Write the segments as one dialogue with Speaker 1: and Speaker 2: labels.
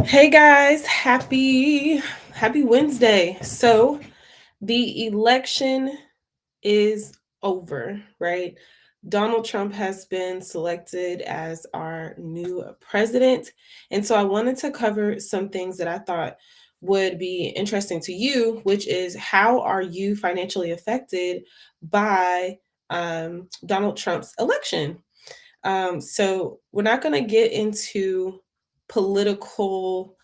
Speaker 1: Hey guys, happy Wednesday. So, the election is over, right? Donald Trump has been selected as our new president. And so I wanted to cover some things that I thought would be interesting to you, which is how are you financially affected by Donald Trump's election? So we're not going to get into political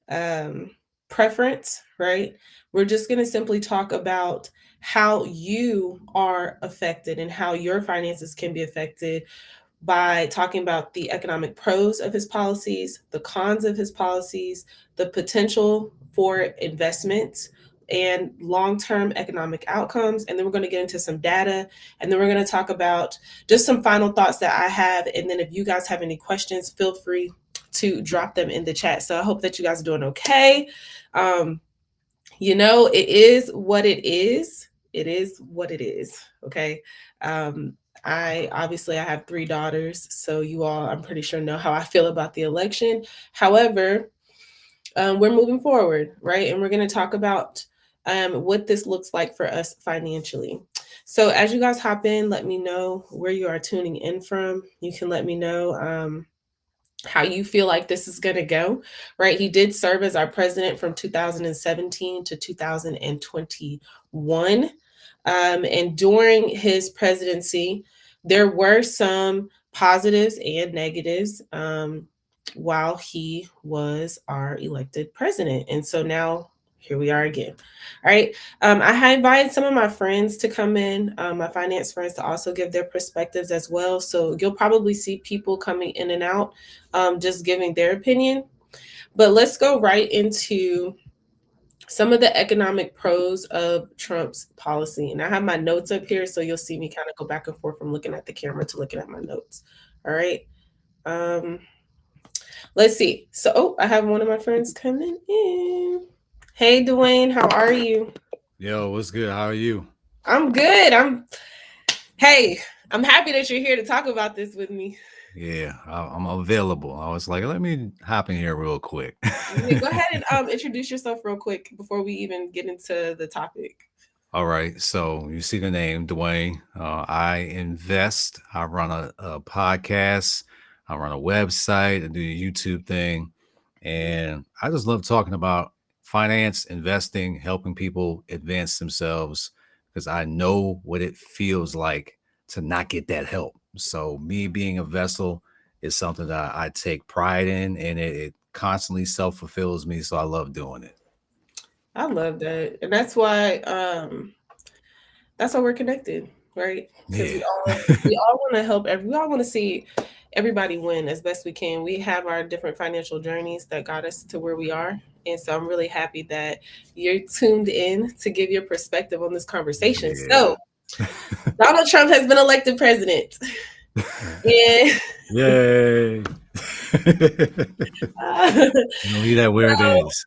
Speaker 1: um, preference, right? We're just going to simply talk about how you are affected and how your finances can be affected by talking about the economic pros of his policies, the cons of his policies, the potential for investments and long-term economic outcomes. And then we're going to get into some data, and then we're going to talk about just some final thoughts that I have. And then if you guys have any questions, feel free to drop them in the chat. So I hope that you guys are doing okay. Um, it is what it is. It is what it is. Okay. Um, I have 3 daughters, so you all, I'm pretty sure, know how I feel about the election. However, we're moving forward, right? And we're going to talk about what this looks like for us financially. So, as you guys hop in, let me know where you are tuning in from. You can let me know how you feel like this is going to go, right? He did serve as our president from 2017 to 2021. And during his presidency, there were some positives and negatives while he was our elected president. And so now here we are again. All right. I had invited some of my friends to come in, my finance friends, to also give their perspectives as well. So you'll probably see people coming in and out, just giving their opinion. But let's go right into some of the economic pros of Trump's policy. And I have my notes up here, so you'll see me kind of go back and forth from looking at the camera to looking at my notes. All right. Um, let's see. So, I have one of my friends coming in. Hey, Dwayne, how are you?
Speaker 2: Yo, what's good? How are you?
Speaker 1: I'm good. Hey, I'm happy that you're here to talk about this with me.
Speaker 2: Yeah, I'm available. I was like, let me hop in here real quick.
Speaker 1: Yeah, go ahead and introduce yourself real quick before we even get into the topic.
Speaker 2: All right, so you see the name, Dwayne. I invest. I run a podcast. I run a website. I do a YouTube thing, and I just love talking about finance, investing, helping people advance themselves because I know what it feels like to not get that help. So me being a vessel is something that I take pride in, and it constantly self fulfills me. So I love doing it.
Speaker 1: I love that, and that's why we're connected, right? Because
Speaker 2: Yeah.
Speaker 1: we all want to help. We all want to see everybody win as best we can. We have our different financial journeys that got us to where we are, and so I'm really happy that you're tuned in to give your perspective on this conversation.
Speaker 2: Yeah.
Speaker 1: So Donald Trump has been elected president, and
Speaker 2: Yay. Leave that where it is.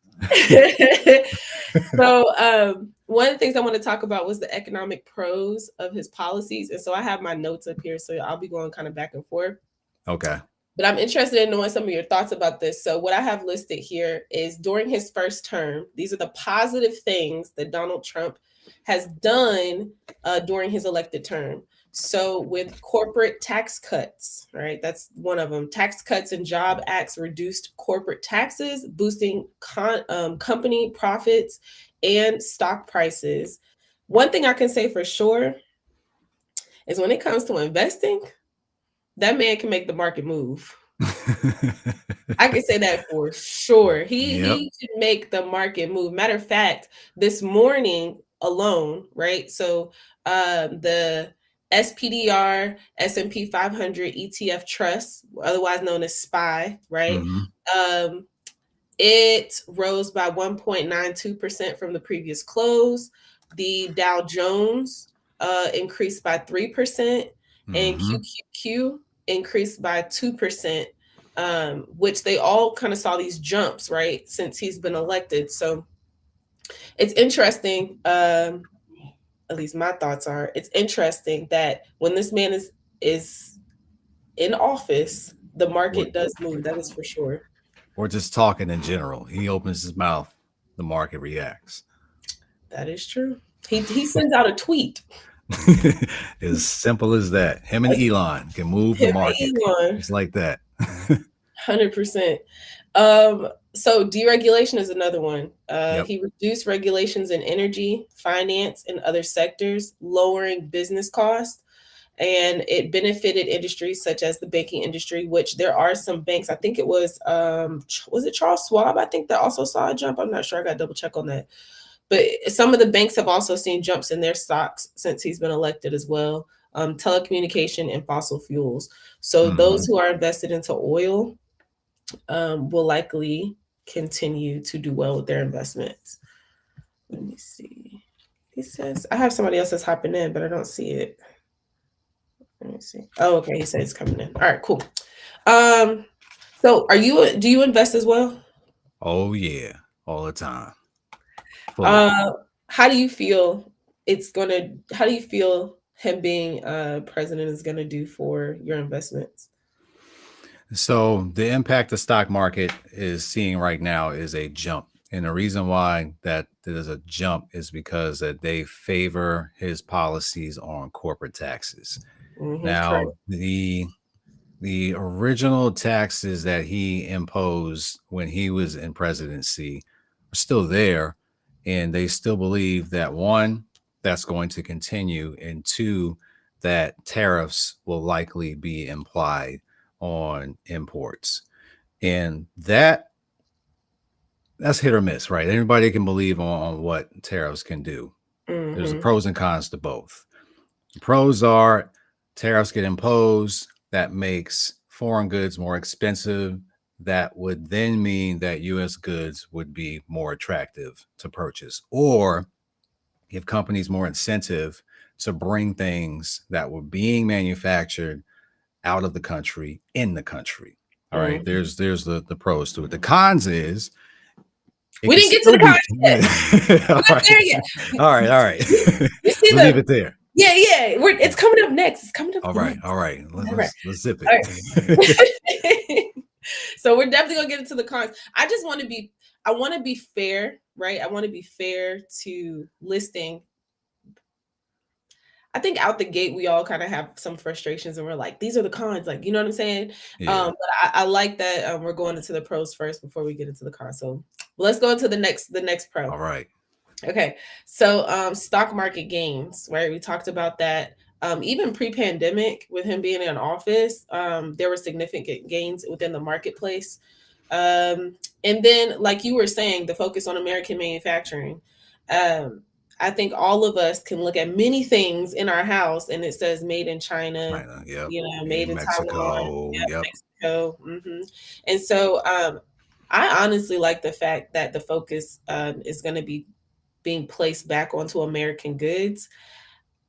Speaker 1: one of the things I want to talk about was the economic pros of his policies. And so I have my notes up here. So I'll be going kind of back and forth.
Speaker 2: Okay.
Speaker 1: But I'm interested in knowing some of your thoughts about this. So, what I have listed here is during his first term, these are the positive things that Donald Trump has done during his elected term. So, with corporate tax cuts, right? That's one of them. Tax cuts and job acts reduced corporate taxes, boosting company profits and stock prices. One thing I can say for sure is when it comes to investing, that man can make the market move. I can say that for sure.
Speaker 2: Yep.
Speaker 1: He can make the market move. Matter of fact, this morning alone, right? So the SPDR S&P 500 ETF Trust, otherwise known as SPY, right?
Speaker 2: Hmm.
Speaker 1: Um, it rose by 1.92% from the previous close. The Dow Jones increased by 3%, and
Speaker 2: Hmm.
Speaker 1: QQQ increased by 2%, which they all kind of saw these jumps, right, since he's been elected. So it's interesting. At least my thoughts are it's interesting that when this man is in office, the
Speaker 2: What
Speaker 1: market does move. That is for sure.
Speaker 2: or just talking in general. He opens his mouth, the market reacts.
Speaker 1: That is true. He sends out a tweet.
Speaker 2: As simple as that. Him and Elon can move the
Speaker 1: Him
Speaker 2: market
Speaker 1: and Elon,
Speaker 2: just like that.
Speaker 1: 100%. So deregulation is another one.
Speaker 2: Yep.
Speaker 1: He reduced regulations in energy, finance, and other sectors, lowering business costs, and it benefited industries such as the banking industry, which there are some banks. I think it was it Charles Schwab? I think that also saw a jump. I'm not sure. I got to double check on that. But some of the banks have also seen jumps in their stocks since he's been elected as well. Telecommunication and fossil fuels. So those
Speaker 2: Hmm.
Speaker 1: who are invested into oil will likely continue to do well with their investments. Let me see. He says, I have somebody else that's hopping in, but I don't see it. Let me see. Oh, okay. He said it's coming in. All right, cool. Um, so do you invest as well?
Speaker 2: Oh yeah, all the time, fully.
Speaker 1: Uh, how do you feel how do you feel him being president is gonna do for your investments?
Speaker 2: So the impact the stock market is seeing right now is a jump. And the reason why that there's a jump is because that they favor his policies on corporate taxes.
Speaker 1: Correct.
Speaker 2: Now, the original taxes that he imposed when he was in presidency are still there, and they still believe that one, that's going to continue, and two, that tariffs will likely be implied on imports. And that's hit or miss, right? Everybody can believe on what tariffs can do. There's a
Speaker 1: Mm-hmm.
Speaker 2: pros and cons to both. The pros are tariffs get imposed, that makes foreign goods more expensive. That would then mean that US goods would be more attractive to purchase, or give companies more incentive to bring things that were being manufactured out of the country in the country. All right,
Speaker 1: Mm-hmm.
Speaker 2: there's the pros to it. The cons is it
Speaker 1: We
Speaker 2: could
Speaker 1: didn't get to
Speaker 2: still
Speaker 1: the
Speaker 2: be
Speaker 1: cons yet.
Speaker 2: all
Speaker 1: We're not
Speaker 2: right.
Speaker 1: there yet.
Speaker 2: All right, all right.
Speaker 1: You see
Speaker 2: We'll leave
Speaker 1: the
Speaker 2: it there.
Speaker 1: yeah, yeah. It's coming up next. It's coming up
Speaker 2: All right,
Speaker 1: next.
Speaker 2: all right. Let's
Speaker 1: All right.
Speaker 2: let's let's zip
Speaker 1: All
Speaker 2: it.
Speaker 1: right. So we're definitely gonna get into the cons. I want to be fair, right? I want to be fair to listing. I think out the gate we all kind of have some frustrations and we're like, these are the cons, like you know what I'm saying?
Speaker 2: Yeah.
Speaker 1: But I like that we're going into the pros first before we get into the cons. So let's go into the next pro.
Speaker 2: All right.
Speaker 1: Okay. So stock market gains, right? We talked about that. Even pre-pandemic, with him being in office, there were significant gains within the marketplace. Um, and then, like you were saying, the focus on American manufacturing. Um, I think all of us can look at many things in our house and it says made in China,
Speaker 2: China. Yep.
Speaker 1: made
Speaker 2: In
Speaker 1: in Taiwan,
Speaker 2: Mexico.
Speaker 1: yeah,
Speaker 2: Yep.
Speaker 1: Mexico. And so I honestly like the fact that the focus is going to be being placed back onto American goods.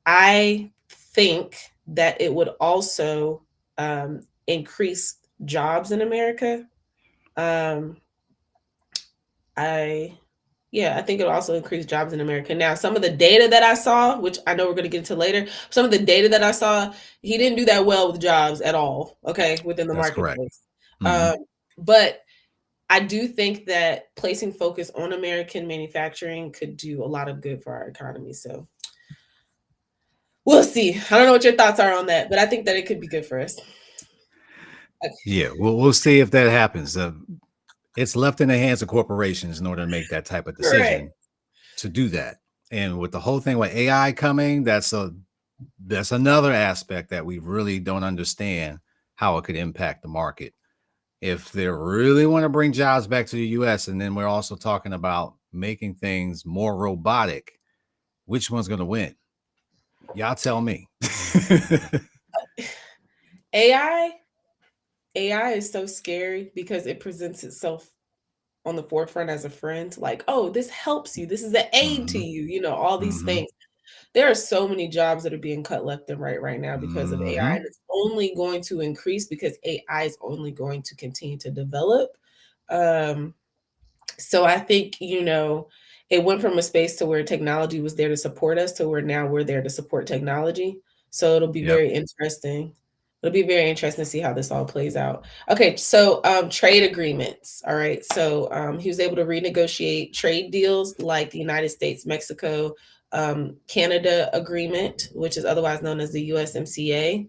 Speaker 1: I think that it would also increase jobs in America. Um, I Yeah, I think it'll also increase jobs in America. Now, some of the data that I saw, which I know we're going to get into later, some of the data that I saw, he didn't do that well with jobs at all. Okay, within the
Speaker 2: That's correct.
Speaker 1: marketplace.
Speaker 2: Hmm.
Speaker 1: Um, but I do think that placing focus on American manufacturing could do a lot of good for our economy. So we'll see. I don't know what your thoughts are on that, but I think that it could be good for us. Okay.
Speaker 2: Yeah. We'll see if that happens. It's left in the hands of corporations in order to make that type of
Speaker 1: Right.
Speaker 2: decision to do that. And with the whole thing with AI coming, that's another aspect that we really don't understand how it could impact the market. If they really want to bring jobs back to the US, and then we're also talking about making things more robotic, which one's going to win? Y'all tell me.
Speaker 1: AI AI is so scary because it presents itself on the forefront as a friend, like, oh, this helps you, this is an aid to
Speaker 2: Hmm.
Speaker 1: you, all these
Speaker 2: Hmm.
Speaker 1: things. There are so many jobs that are being cut left and right now because of AI,
Speaker 2: Hmm.
Speaker 1: and it's only going to increase because AI is only going to continue to develop. um so I think, it went from a space to where technology was there to support us to where now we're there to support technology. So it'll be
Speaker 2: Yep.
Speaker 1: very interesting. It'll be very interesting to see how this all plays out. Okay, so trade agreements. All right, so he was able to renegotiate trade deals like the United States Mexico Canada agreement, which is otherwise known as the USMCA.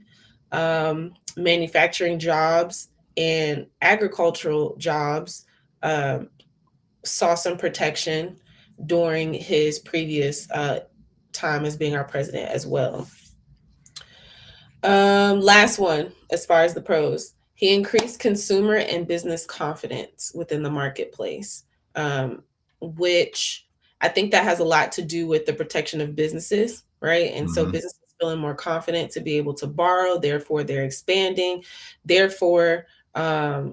Speaker 1: Manufacturing jobs and agricultural jobs um, saw some protection during his previous time as being our president as well. Last one, as far as the pros, he increased consumer and business confidence within the marketplace, which I think that has a lot to do with the protection of businesses, right? And so
Speaker 2: Hmm.
Speaker 1: businesses feeling more confident to be able to borrow, therefore they're expanding, therefore, our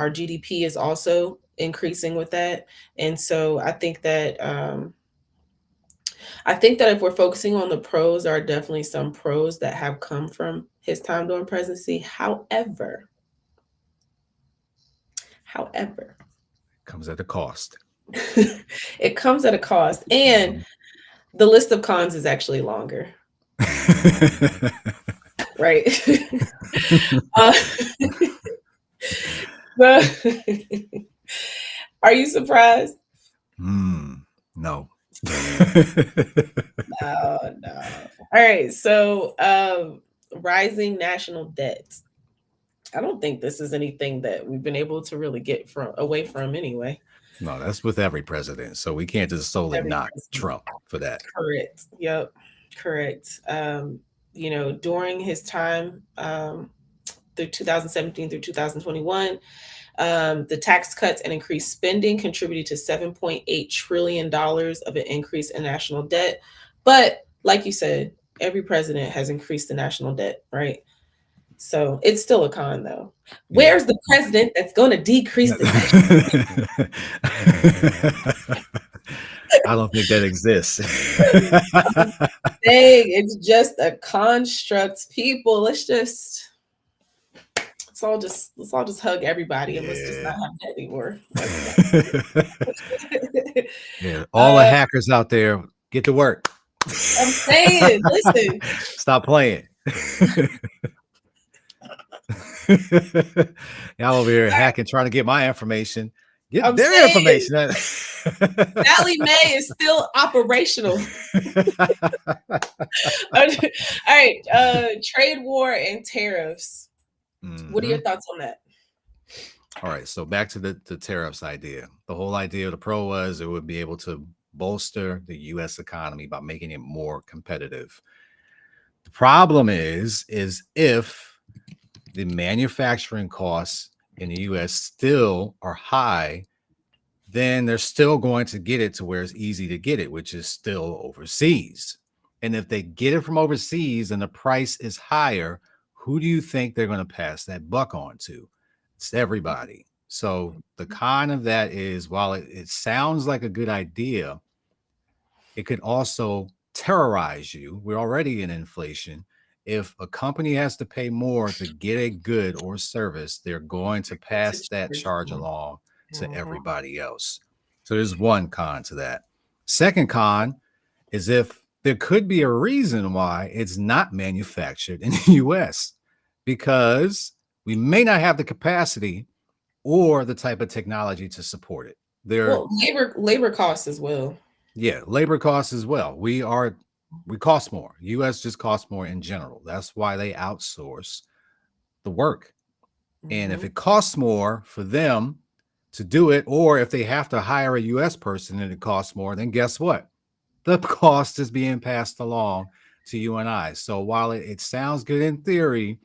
Speaker 1: GDP is also increasing with that. And so I think that if we're focusing on the pros, there are definitely some pros that have come from his time during presidency. However,
Speaker 2: Comes at a cost.
Speaker 1: it comes at a cost, and
Speaker 2: Mhm.
Speaker 1: the list of cons is actually longer, right? uh, are you surprised?
Speaker 2: No.
Speaker 1: No, no. All right, so rising national debt. I don't think this is anything that we've been able to really get from away from anyway.
Speaker 2: No, that's with every president. So we can't just solely
Speaker 1: Every
Speaker 2: knock
Speaker 1: president.
Speaker 2: Trump for that.
Speaker 1: Correct. Yep. Correct. During his time through 2017 through 2021, the tax cuts and increased spending contributed to $7.8 trillion of an increase in national debt. But like you said, every president has increased the national debt, right? So it's still a con, though.
Speaker 2: Yeah.
Speaker 1: Where's the president that's going to decrease the national?
Speaker 2: I don't think that exists.
Speaker 1: I'm saying it's just a construct. People, let's all just hug everybody and let's just not
Speaker 2: Yeah.
Speaker 1: have that anymore. That's
Speaker 2: Yeah. All the
Speaker 1: uh,
Speaker 2: hackers out there, get to work.
Speaker 1: I'm saying, listen,
Speaker 2: Stop playing. Y'all over here hacking, trying to get my information. Get
Speaker 1: I'm
Speaker 2: their
Speaker 1: saying
Speaker 2: information.
Speaker 1: Sally Mae is still operational. All right, trade war and tariffs. What are your
Speaker 2: Mhm.
Speaker 1: thoughts on that?
Speaker 2: All right, so back to the tariffs idea. The whole idea of the pro was it would be able to bolster the U.S. economy by making it more competitive. The problem is if the manufacturing costs in the U.S. still are high, then they're still going to get it to where it's easy to get it, which is still overseas. And if they get it from overseas and the price is higher, who do you think they're going to pass that buck on to? It's everybody. So the con of that is while it sounds like a good idea, it could also terrorize you. We're already in inflation. If a company has to pay more to get a good or service, they're going to pass that charge along to
Speaker 1: Mhm.
Speaker 2: everybody else. So there's one con to that. Second con is if there could be a reason why it's not manufactured in the US because we may not have the capacity or the type of technology to support it. There,
Speaker 1: Well, labor costs as well.
Speaker 2: yeah, labor costs as well. We cost more. US just costs more in general. That's why they outsource the work. And if
Speaker 1: Mhm.
Speaker 2: it costs more for them to do it, or if they have to hire a US person and it costs more, then guess what? The cost is being passed along to you and I. So while it sounds good in theory,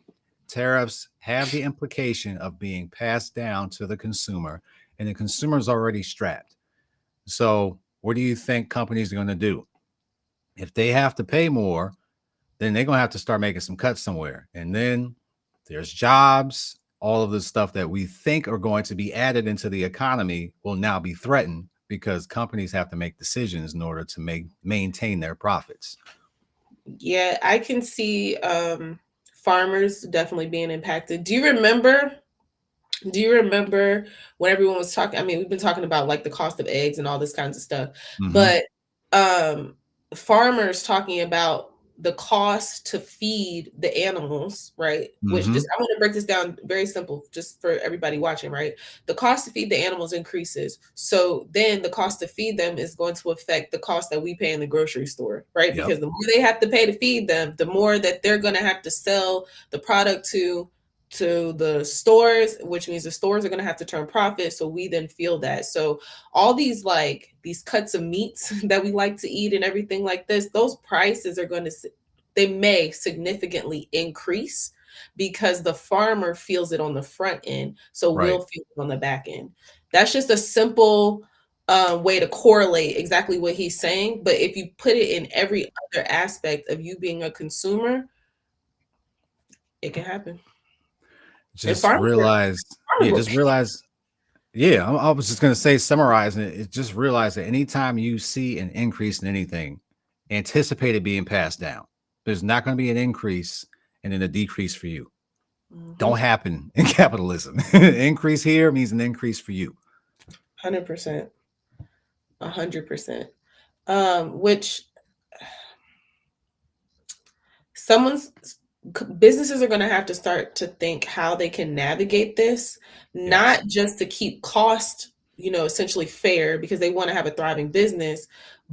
Speaker 2: tariffs have the implication of being passed down to the consumer, and the consumer is already strapped. So what do you think companies are going to do? If they have to pay more, then they're going to have to start making some cuts somewhere. And then there's jobs, all of the stuff that we think are going to be added into the economy will now be threatened because companies have to make decisions in order to maintain their profits.
Speaker 1: Yeah, I can see farmers definitely being impacted. Do you remember when everyone was talking? I mean, we've been talking about like the cost of eggs and all this kinds of stuff,
Speaker 2: Mm-hmm.
Speaker 1: but um farmers talking about the cost to feed the animals, right? Which just,
Speaker 2: Mm-hmm.
Speaker 1: I want to break this down very simple, just for everybody watching, right? The cost to feed the animals increases. So then the cost to feed them is going to affect the cost that we pay in the grocery store, right?
Speaker 2: Yep.
Speaker 1: Because the more they have to pay to feed them, the more that they're going to have to sell the product to the stores, which means the stores are going to have to turn profit. So we then feel that. So all these, like these cuts of meats that we like to eat and everything like this, those prices are going to, they may significantly increase because the farmer feels it on the front end, so we'll
Speaker 2: Right.
Speaker 1: feel it on the back end. That's just a simple way to correlate exactly what he's saying, but if you put it in every other aspect of you being a consumer, it can happen. And
Speaker 2: Just realize,
Speaker 1: farmers
Speaker 2: yeah,
Speaker 1: will
Speaker 2: just
Speaker 1: pay.
Speaker 2: realize, yeah, I was just gonna say, summarizing it, just realize that anytime you see an increase in anything, anticipate it being passed down. There's not going to be an increase and then a decrease for you.
Speaker 1: Mhm.
Speaker 2: Don't happen in capitalism. Increase here means an increase for you.
Speaker 1: 100%. 100%. Which someone's businesses are going to have to start to think how they can navigate this,
Speaker 2: Yes.
Speaker 1: not just to keep cost, essentially fair because they want to have a thriving business,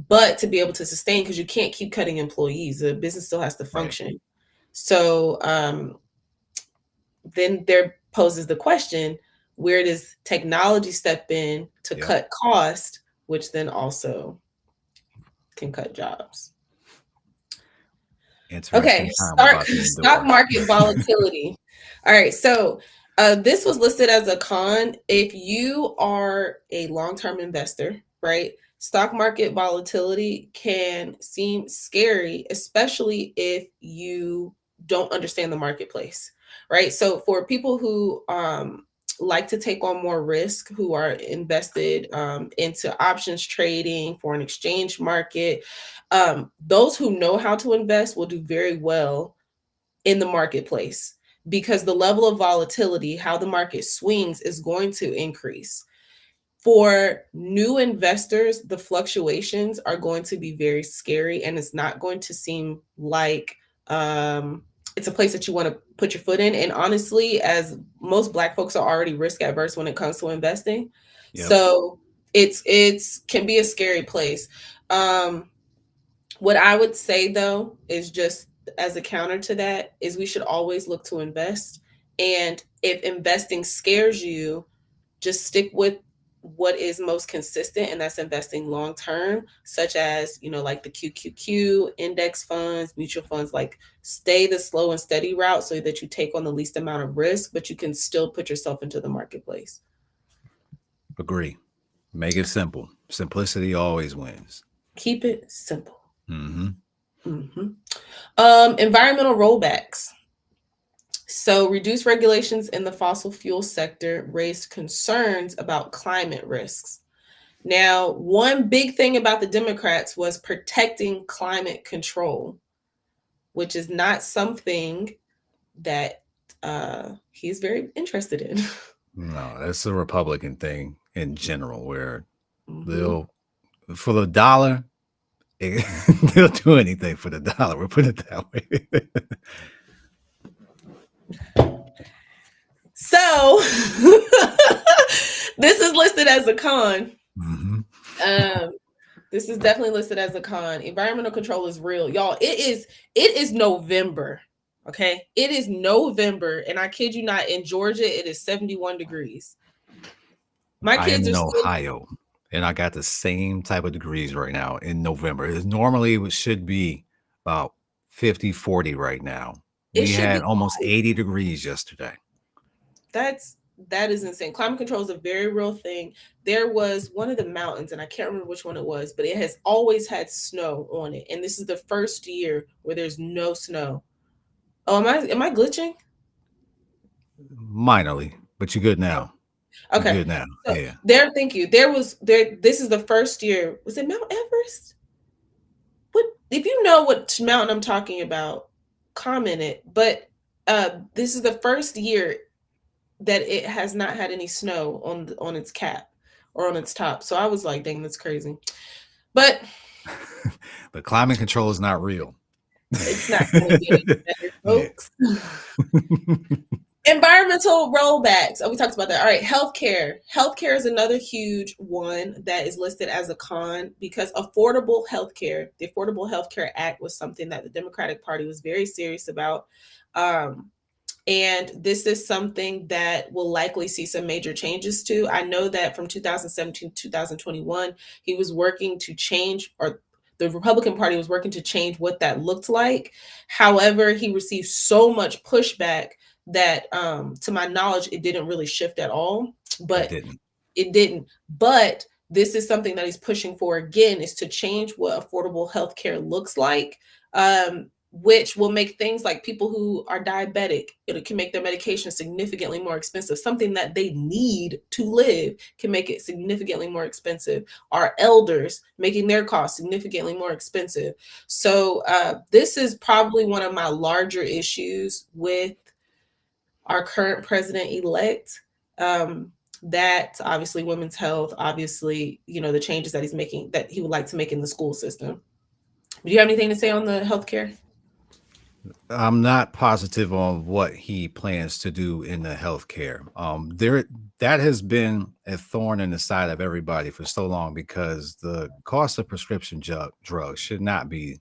Speaker 1: but to be able to sustain, because you can't keep cutting employees. The business still has to
Speaker 2: Right.
Speaker 1: function. So then there poses the question, where does technology step in to
Speaker 2: Yep.
Speaker 1: cut cost, which then also can cut jobs? Okay,
Speaker 2: Interesting time we're about to
Speaker 1: stock
Speaker 2: endure.
Speaker 1: market volatility. All right, so this was listed as a con. If you are a long-term investor, right? Stock market volatility can seem scary, especially if you don't understand the marketplace, right? So for people who like to take on more risk, who are invested into options trading, foreign exchange market, those who know how to invest will do very well in the marketplace because the level of volatility, how the market swings, is going to increase. For new investors, the fluctuations are going to be very scary, and it's not going to seem like it's a place that you want to put your foot in. And honestly, as most Black folks are already risk adverse when it comes to investing,
Speaker 2: Yep.
Speaker 1: so it's can be a scary place. Um, what I would say though is, just as a counter to that, is we should always look to invest. And if investing scares you, just stick with what is most consistent, and that's investing long term, such as, like the QQQ, index funds, mutual funds. Like, stay the slow and steady route so that you take on the least amount of risk, but you can still put yourself into the marketplace.
Speaker 2: Agree. Make it simple. Simplicity always wins.
Speaker 1: Keep it simple.
Speaker 2: Mm-hmm.
Speaker 1: Hmm. Environmental rollbacks. So, reduced regulations in the fossil fuel sector raised concerns about climate risks. Now, one big thing about the Democrats was protecting climate control, which is not something that he's very interested in.
Speaker 2: No, that's a Republican thing in general, where
Speaker 1: Hmm.
Speaker 2: they'll, for the dollar, it, they'll do anything for the dollar. We'll put it that way.
Speaker 1: So, this is listed as a con.
Speaker 2: Mm-hmm.
Speaker 1: Um, this is definitely listed as a con. Environmental control is real, y'all. It is November. Okay, it is November, and I kid you not, in Georgia, it is 71 degrees. My
Speaker 2: I am
Speaker 1: kids are
Speaker 2: in
Speaker 1: still.
Speaker 2: Ohio, and I got the same type of degrees right now in November. It normally should be about 50, 40 right now.
Speaker 1: It
Speaker 2: We
Speaker 1: should
Speaker 2: had
Speaker 1: be.
Speaker 2: almost 80 degrees yesterday.
Speaker 1: That's that is insane. Climate control is a very real thing. There was one of the mountains, and I can't remember which one it was, but it has always had snow on it, and this is the first year where there's no snow. Oh, am I glitching?
Speaker 2: Minorly, but you're good
Speaker 1: No.
Speaker 2: now. You're
Speaker 1: Okay.
Speaker 2: good now.
Speaker 1: So
Speaker 2: Yeah.
Speaker 1: there, thank you. There was there. This is the first year. Was it Mount Everest? What, if you know what mountain I'm talking about, comment it. But this is the first year that it has not had any snow on its cap or on its top. So I was like, dang, that's crazy. But
Speaker 2: But climate control is not real.
Speaker 1: It's not going to get any better,
Speaker 2: Yeah.
Speaker 1: folks. Environmental rollbacks. Oh, we talked about that. All right, healthcare. Healthcare is another huge one that is listed as a con because affordable healthcare, the Affordable Healthcare Act was something that the Democratic Party was very serious about. Um, and this is something that will likely see some major changes to. I know that from 2017 to 2021, he was working to change, or the Republican Party was working to change what that looked like. However, he received so much pushback that, to my knowledge, it didn't really shift at all.
Speaker 2: It
Speaker 1: But
Speaker 2: didn't.
Speaker 1: it didn't. But this is something that he's pushing for again, is to change what affordable healthcare looks like, which will make things like people who are diabetic, it can make their medication significantly more expensive. Something that they need to live can make it significantly more expensive. Our elders, making their costs significantly more expensive. So this is probably one of my larger issues with our current president elect. That obviously women's health, obviously, the changes that he's making, that he would like to make in the school system. Do you have anything to say on the healthcare?
Speaker 2: I'm not positive on what he plans to do in the healthcare. There that has been a thorn in the side of everybody for so long because the cost of prescription drugs should not be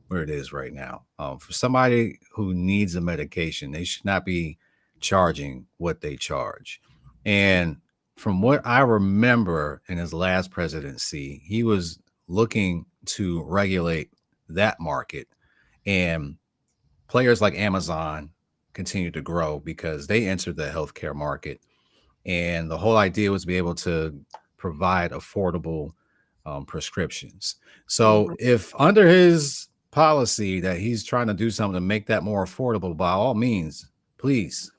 Speaker 2: where it is right now. For somebody who needs a medication, they should not be charging what they charge. And from what I remember in his last presidency, he was looking to regulate that market, and players like Amazon continue to grow because they entered the healthcare market. And the whole idea was to be able to provide affordable prescriptions. So,
Speaker 1: Mm-hmm.
Speaker 2: if under his policy that he's trying to do something to make that more affordable, by all means, please,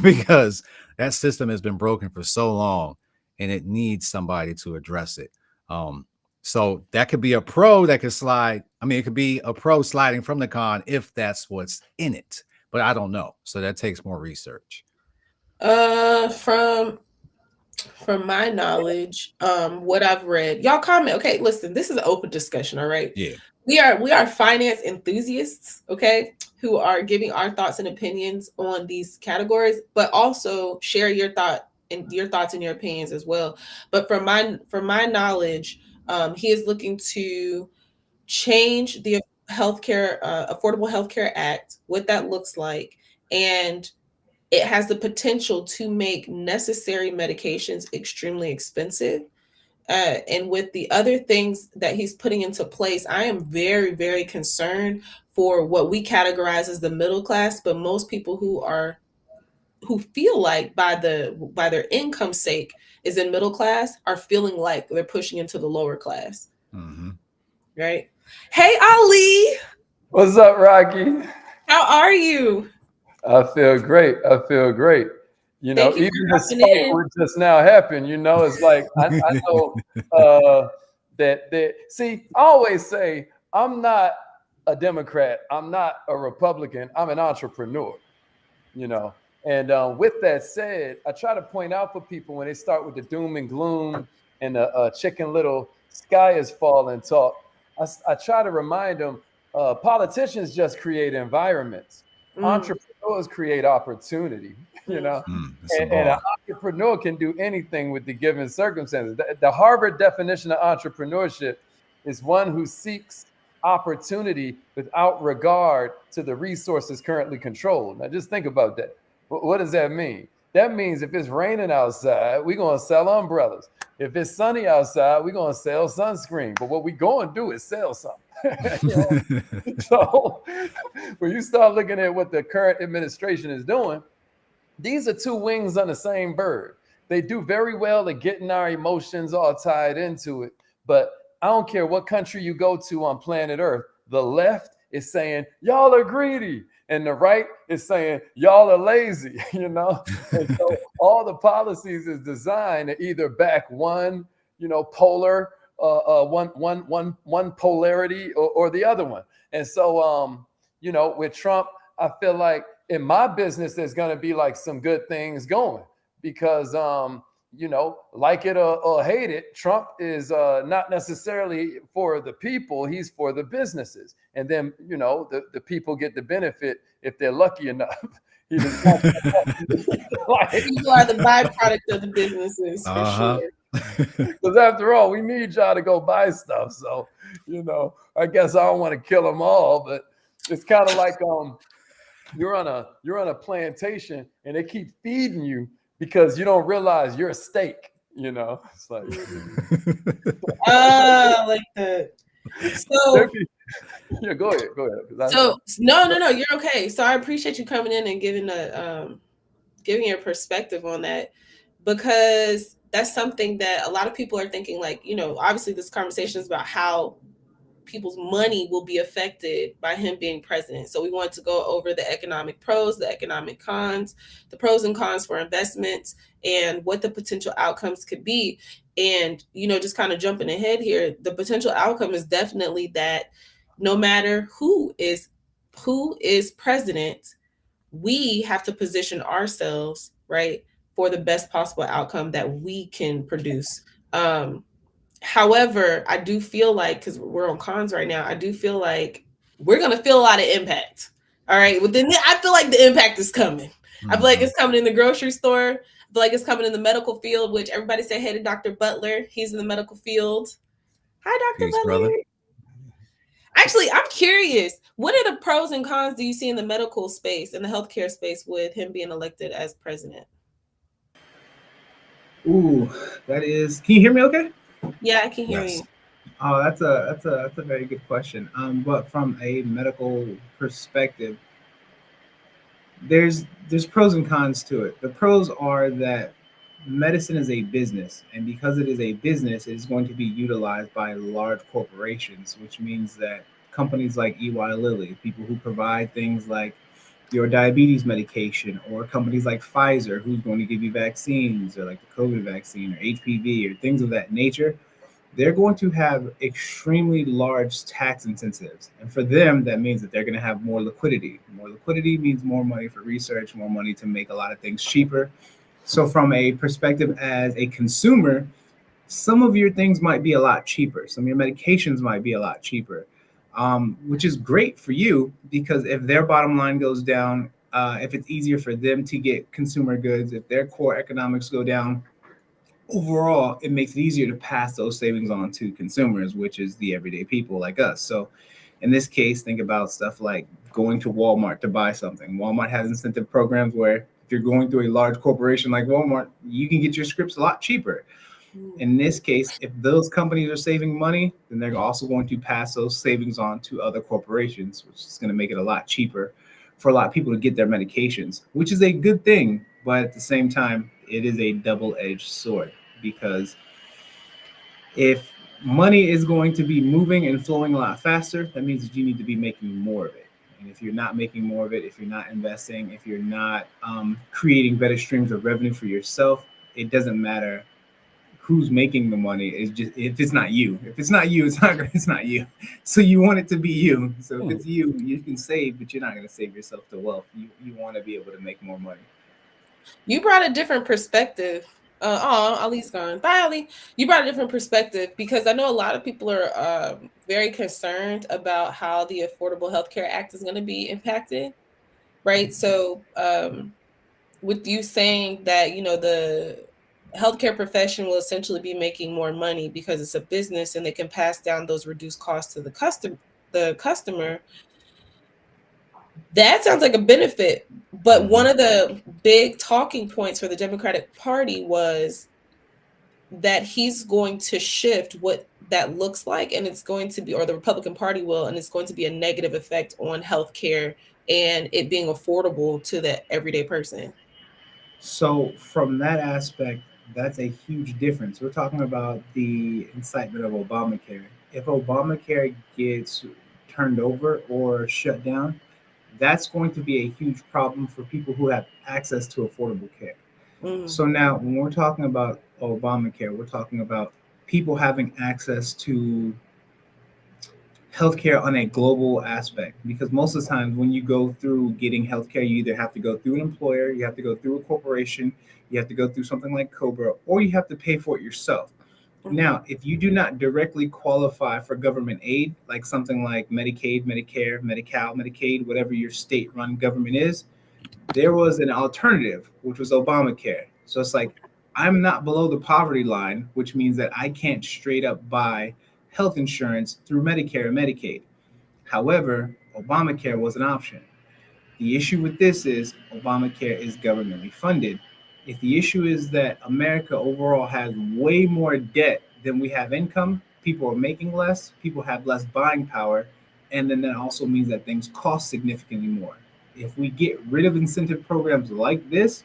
Speaker 2: because that system has been broken for so long and it needs somebody to address it. Um, so that could be a pro that could slide. I mean, it could be a pro sliding from the con if that's what's in it, but I don't know. So that takes more research.
Speaker 1: Uh, from from my knowledge, what I've read, y'all comment. Okay, listen, this is an open discussion. All right,
Speaker 2: Yeah.
Speaker 1: we are finance enthusiasts. Okay, who are giving our thoughts and opinions on these categories, but also share your thoughts and your opinions as well. But from my knowledge, he is looking to change the Affordable Healthcare Act, what that looks like, and it has the potential to make necessary medications extremely expensive. And with the other things that he's putting into place, I am very, very concerned for what we categorize as the middle class, but most people who feel like by their income sake is in middle class are feeling like they're pushing into the lower class,
Speaker 2: Mm-hmm.
Speaker 1: right? Hey Ali,
Speaker 3: What's up, Rocky?
Speaker 1: how are you?
Speaker 3: I feel great. I feel great.
Speaker 1: Thank you
Speaker 3: Even
Speaker 1: for dropping
Speaker 3: despite
Speaker 1: in.
Speaker 3: what just now happened, it's like I know that. See, I always say I'm not a Democrat. I'm not a Republican. I'm an entrepreneur. You know, and with that said, I try to point out for people when they start with the doom and gloom and the chicken little sky is falling talk. I try to remind them politicians just create environments.
Speaker 1: Mm,
Speaker 3: Entrepreneurs create opportunity,
Speaker 1: mm,
Speaker 2: It's a
Speaker 3: and an
Speaker 2: bar.
Speaker 3: entrepreneur can do anything with the given circumstances. The Harvard definition of entrepreneurship is one who seeks opportunity without regard to the resources currently controlled. Now, just think about that. What does that mean? That means if it's raining outside, we're going to sell umbrellas. If it's sunny outside, we're going to sell sunscreen. But what we're going to do is sell something. So when you start looking at what the current administration is doing, these are two wings on the same bird. They do very well at getting our emotions all tied into it. But I don't care what country you go to on planet Earth, the left is saying, y'all are greedy. And the right is saying, y'all are lazy, And so all the policies is designed to either back one, polar, one polarity or the other one. And so, with Trump, I feel like in my business, there's going to be like some good things going because, like it or hate it, Trump is not necessarily for the people, he's for the businesses. And then, the people get the benefit if they're lucky enough. He does not. Like,
Speaker 1: People are the byproduct of the businesses for
Speaker 2: Uh-huh.
Speaker 1: sure.
Speaker 3: because after all, we need y'all to go buy stuff. So, I guess I don't want to kill them all, but it's kind of like you're on a plantation and they keep feeding you because you don't realize you're a steak. It's like
Speaker 1: Like that. So,
Speaker 3: yeah, go ahead, go ahead.
Speaker 1: so no, you're okay. So I appreciate you coming in and giving your perspective on that, because that's something that a lot of people are thinking. Like, obviously this conversation is about how people's money will be affected by him being president. So we want to go over the economic pros, the economic cons, the pros and cons for investments, and what the potential outcomes could be. And, just kind of jumping ahead here, the potential outcome is definitely that no matter who is president, we have to position ourselves, right, for the best possible outcome that we can produce. However, I do feel like, because we're on cons right now, I do feel like we're going to feel a lot of impact. All right. Well, then I feel like the impact is coming. I feel like it's coming in the grocery store. I feel like it's coming in the medical field, which everybody say, hey to Dr. Butler. He's in the medical field. Hi, Dr.
Speaker 2: Peace,
Speaker 1: Butler.
Speaker 2: brother.
Speaker 1: Actually, I'm curious. What are the pros and cons do you see in the medical space, in the healthcare space, with him being elected as president?
Speaker 4: Ooh, that is. Can you hear me? Okay.
Speaker 1: Yeah, I can hear
Speaker 2: Yes.
Speaker 1: you.
Speaker 4: Oh, that's a very good question. But from a medical perspective, there's pros and cons to it. The pros are that medicine is a business, and because it is a business, it is going to be utilized by large corporations, which means that companies like EY Lilly, people who provide things like your diabetes medication, or companies like Pfizer, who's going to give you vaccines, or like the COVID vaccine or HPV or things of that nature, they're going to have extremely large tax incentives. And for them, that means that they're going to have more liquidity. More liquidity means more money for research, more money to make a lot of things cheaper. So, from a perspective as a consumer, some of your things might be a lot cheaper. Some of your medications might be a lot cheaper, which is great for you, because if their bottom line goes down, if it's easier for them to get consumer goods, if their core economics go down, overall, it makes it easier to pass those savings on to consumers, which is the everyday people like us. So, in this case, think about stuff like going to Walmart to buy something. Walmart has incentive programs where if you're going through a large corporation like Walmart, you can get your scripts a lot cheaper. In this case, if those companies are saving money, then they're also going to pass those savings on to other corporations, which is going to make it a lot cheaper for a lot of people to get their medications, which is a good thing. But at the same time, it is a double-edged sword, because if money is going to be moving and flowing a lot faster, that means that you need to be making more of it. And if you're not making more of it, if you're not investing, if you're not creating better streams of revenue for yourself, it doesn't matter who's making the money. It's just, if it's not you, it's not you. So you want it to be you. So if it's you, you can save, but you're not going to save yourself to wealth. You want to be able to make more money.
Speaker 1: You brought a different perspective. Ali's gone. Bye, Ali. You brought a different perspective, because I know a lot of people are very concerned about how the Affordable Health Care Act is going to be impacted, right? So, with you saying that, the healthcare profession will essentially be making more money because it's a business and they can pass down those reduced costs to the customer, that sounds like a benefit. But one of the big talking points for the Democratic Party was that he's going to shift what that looks like, and it's going to be, or the Republican Party will, and it's going to be a negative effect on healthcare and it being affordable to the everyday person.
Speaker 4: So from that aspect, that's a huge difference. We're talking about the incitement of Obamacare. If Obamacare gets turned over or shut down, that's going to be a huge problem for people who have access to affordable care. So now, when we're talking about Obamacare, we're talking about people having access to healthcare on a global aspect, because most of the time when you go through getting healthcare, you either have to go through an employer, you have to go through a corporation, you have to go through something like Cobra, or you have to pay for it yourself. Now, if you do not directly qualify for government aid, like something like Medicaid, Medicare, Medi-Cal, Medicaid, whatever your state-run government is, there was an alternative, which was Obamacare. So it's like, I'm not below the poverty line, which means that I can't straight up buy health insurance through Medicare and Medicaid. However, Obamacare was an option. The issue with this is Obamacare is governmentally funded. If the issue is that America overall has way more debt than we have income, people are making less, people have less buying power, and then that also means that things cost significantly more. If we get rid of incentive programs like this,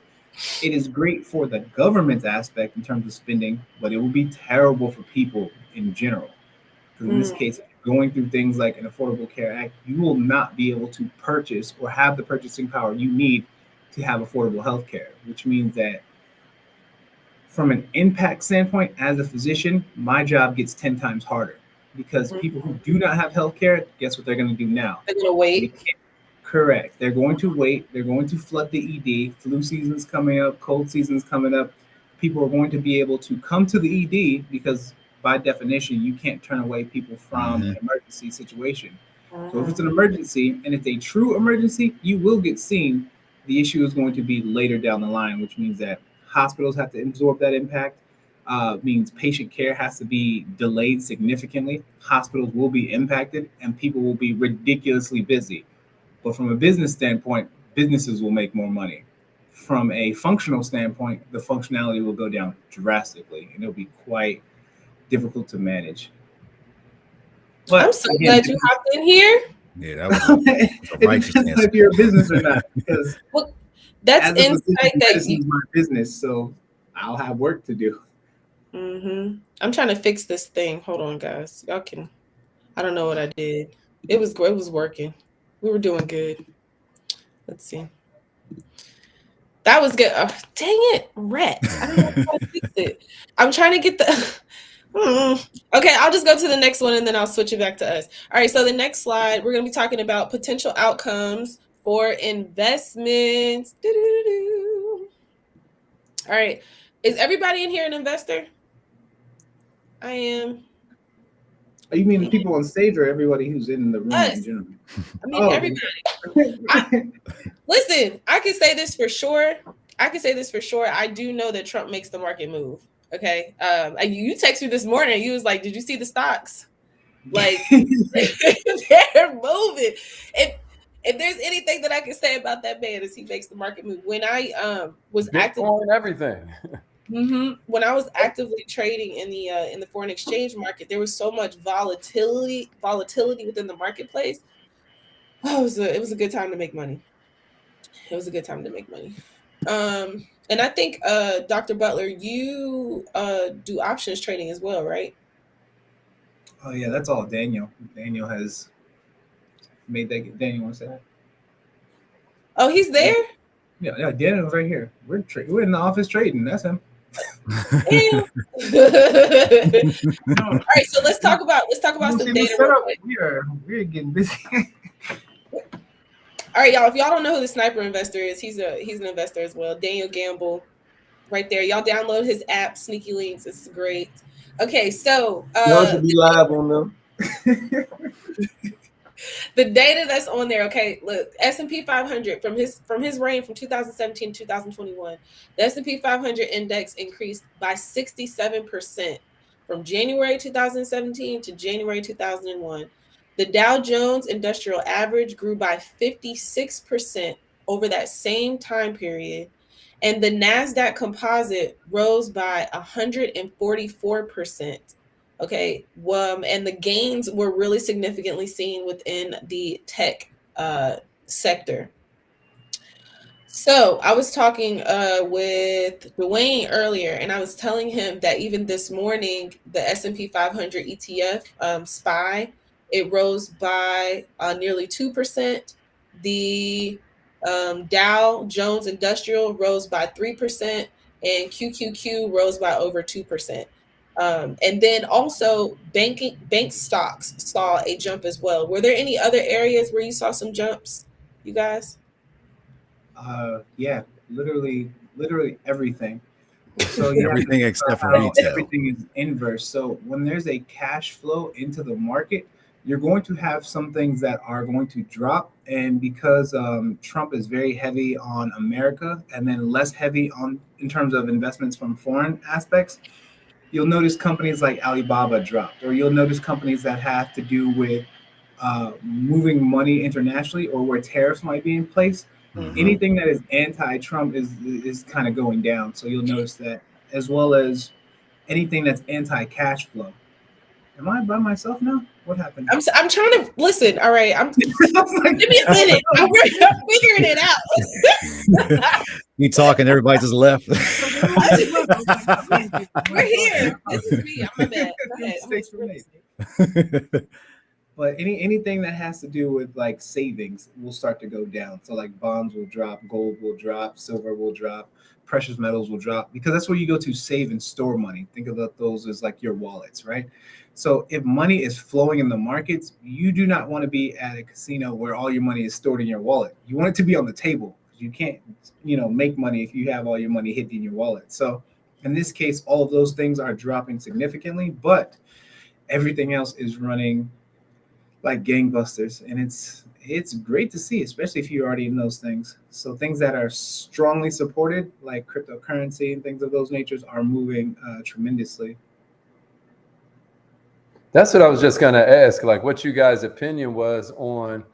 Speaker 4: it is great for the government aspect in terms of spending, but it will be terrible for people in general. Because in this case, if you're going through things like an Affordable Care Act, you will not be able to purchase or have the purchasing power you need to have affordable health care, which means that from an impact standpoint, as a physician, my job gets 10 times harder because people who do not have health care, guess what they're going to do now?
Speaker 1: They're gonna wait.
Speaker 4: Correct. They're going to wait. They're going to flood the ED. Flu season's coming up. Cold season's coming up. People are going to be able to come to the ED because, by definition, you can't turn away people from an emergency situation. So if it's an emergency and it's a true emergency, you will get seen. The issue is going to be later down the line, which means that hospitals have to absorb that impact. Means patient care has to be delayed significantly. Hospitals will be impacted, and people will be ridiculously busy. But from a business standpoint, businesses will make more money. From a functional standpoint, the functionality will go down drastically, and it'll be quite difficult to manage. But
Speaker 1: I'm so
Speaker 4: again,
Speaker 1: glad you hopped in here.
Speaker 2: Yeah, that was a
Speaker 4: it
Speaker 2: righteous
Speaker 4: depends on
Speaker 2: answer.
Speaker 4: if you're a business or not. Because
Speaker 1: Well, that's
Speaker 4: as a physician,
Speaker 1: insight that
Speaker 4: medicine
Speaker 1: you.
Speaker 4: is my business, so I'll have work to do.
Speaker 1: I'm trying to fix this thing. Hold on, guys. Y'all can. I don't know what I did. It was working. We were doing good. Let's see. That was good. Oh, dang it, rats! I don't know how to fix it. I'm trying to get the. Okay, I'll just go to the next one and then I'll switch it back to us. All right, so the next slide, we're going to be talking about potential outcomes for investments. Doo-doo-doo-doo. All right, is everybody in here an investor? I am.
Speaker 4: Oh, you mean the people on stage or everybody who's in the room in
Speaker 1: Us.
Speaker 4: general?
Speaker 1: I mean,
Speaker 4: Oh,
Speaker 1: everybody. Listen, I can say this for sure. I do know that Trump makes the market move. Okay. You texted me this morning. You was like, "Did you see the stocks? Like, they're moving." If there's anything that I can say about that man, is he makes the market move. When I was actively
Speaker 3: Bitcoin, everything.
Speaker 1: when I was actively trading in the foreign exchange market, there was so much volatility within the marketplace. Oh, it was a good time to make money. It was a good time to make money. And I think Dr. Butler, you do options trading as well, right?
Speaker 4: oh yeah, that's all Daniel. Daniel has made that. Daniel wants that.
Speaker 1: Oh, he's there?
Speaker 4: Yeah, Daniel's right here. We're in the office trading. That's him.
Speaker 1: Damn. All right, so let's talk about some data real quick.
Speaker 4: We're getting busy.
Speaker 1: All right, y'all. If y'all don't know who the sniper investor is, he's an investor as well. Daniel Gamble, right there. Y'all download his app, Sneaky Links. It's great. Okay, so
Speaker 5: Y'all should be live on them.
Speaker 1: the data that's on there. Okay, look, S&P 500 from his reign from 2017 to 2021, the S&P 500 index increased by 67% from January 2017 to January 2001. The Dow Jones Industrial Average grew by 56% over that same time period, and the NASDAQ Composite rose by 144%. Okay, and the gains were really significantly seen within the tech sector. So I was talking with Dwayne earlier, and I was telling him that even this morning, the S&P 500 ETF SPY, it rose by nearly 2%. The Dow Jones Industrial rose by 3%, and QQQ rose by over 2%. And then also bank stocks saw a jump as well. Were there any other areas where you saw some jumps, you guys?
Speaker 4: Yeah, literally everything. So you have to
Speaker 2: Everything
Speaker 4: think
Speaker 2: except
Speaker 4: about
Speaker 2: for
Speaker 4: how
Speaker 2: retail.
Speaker 4: everything is inverse. So when there's a cash flow into the market, you're going to have some things that are going to drop. And because Trump is very heavy on America and then less heavy on in terms of investments from foreign aspects, you'll notice companies like Alibaba dropped, or you'll notice companies that have to do with moving money internationally or where tariffs might be in place.
Speaker 2: Hmm.
Speaker 4: Anything that is anti-Trump is kind of going down. So you'll notice that, as well as anything that's anti-cash flow. Am I by myself now? What happened?
Speaker 1: I'm trying to listen. All right, I'm give
Speaker 4: I was like,
Speaker 1: me a minute. I'm figuring it out.
Speaker 2: You talking, everybody just left.
Speaker 4: so everyone just left. I was like, oh, these people
Speaker 1: We're
Speaker 4: want to talk.
Speaker 1: here. This is me. I'm my bad. Go ahead. I'm
Speaker 4: Mistakes were made.
Speaker 1: listening.
Speaker 4: But anything that has to do with like savings will start to go down. So like bonds will drop, gold will drop, silver will drop, precious metals will drop because that's where you go to save and store money. Think about those as like your wallets, right? So if money is flowing in the markets, you do not want to be at a casino where all your money is stored in your wallet. You want it to be on the table. You can't, make money if you have all your money hidden in your wallet. So in this case, all of those things are dropping significantly, but everything else is running like gangbusters, and it's great to see, especially if you're already in those things. So things that are strongly supported like cryptocurrency and things of those natures are moving tremendously.
Speaker 3: That's what I was just gonna ask, like what you guys' opinion was on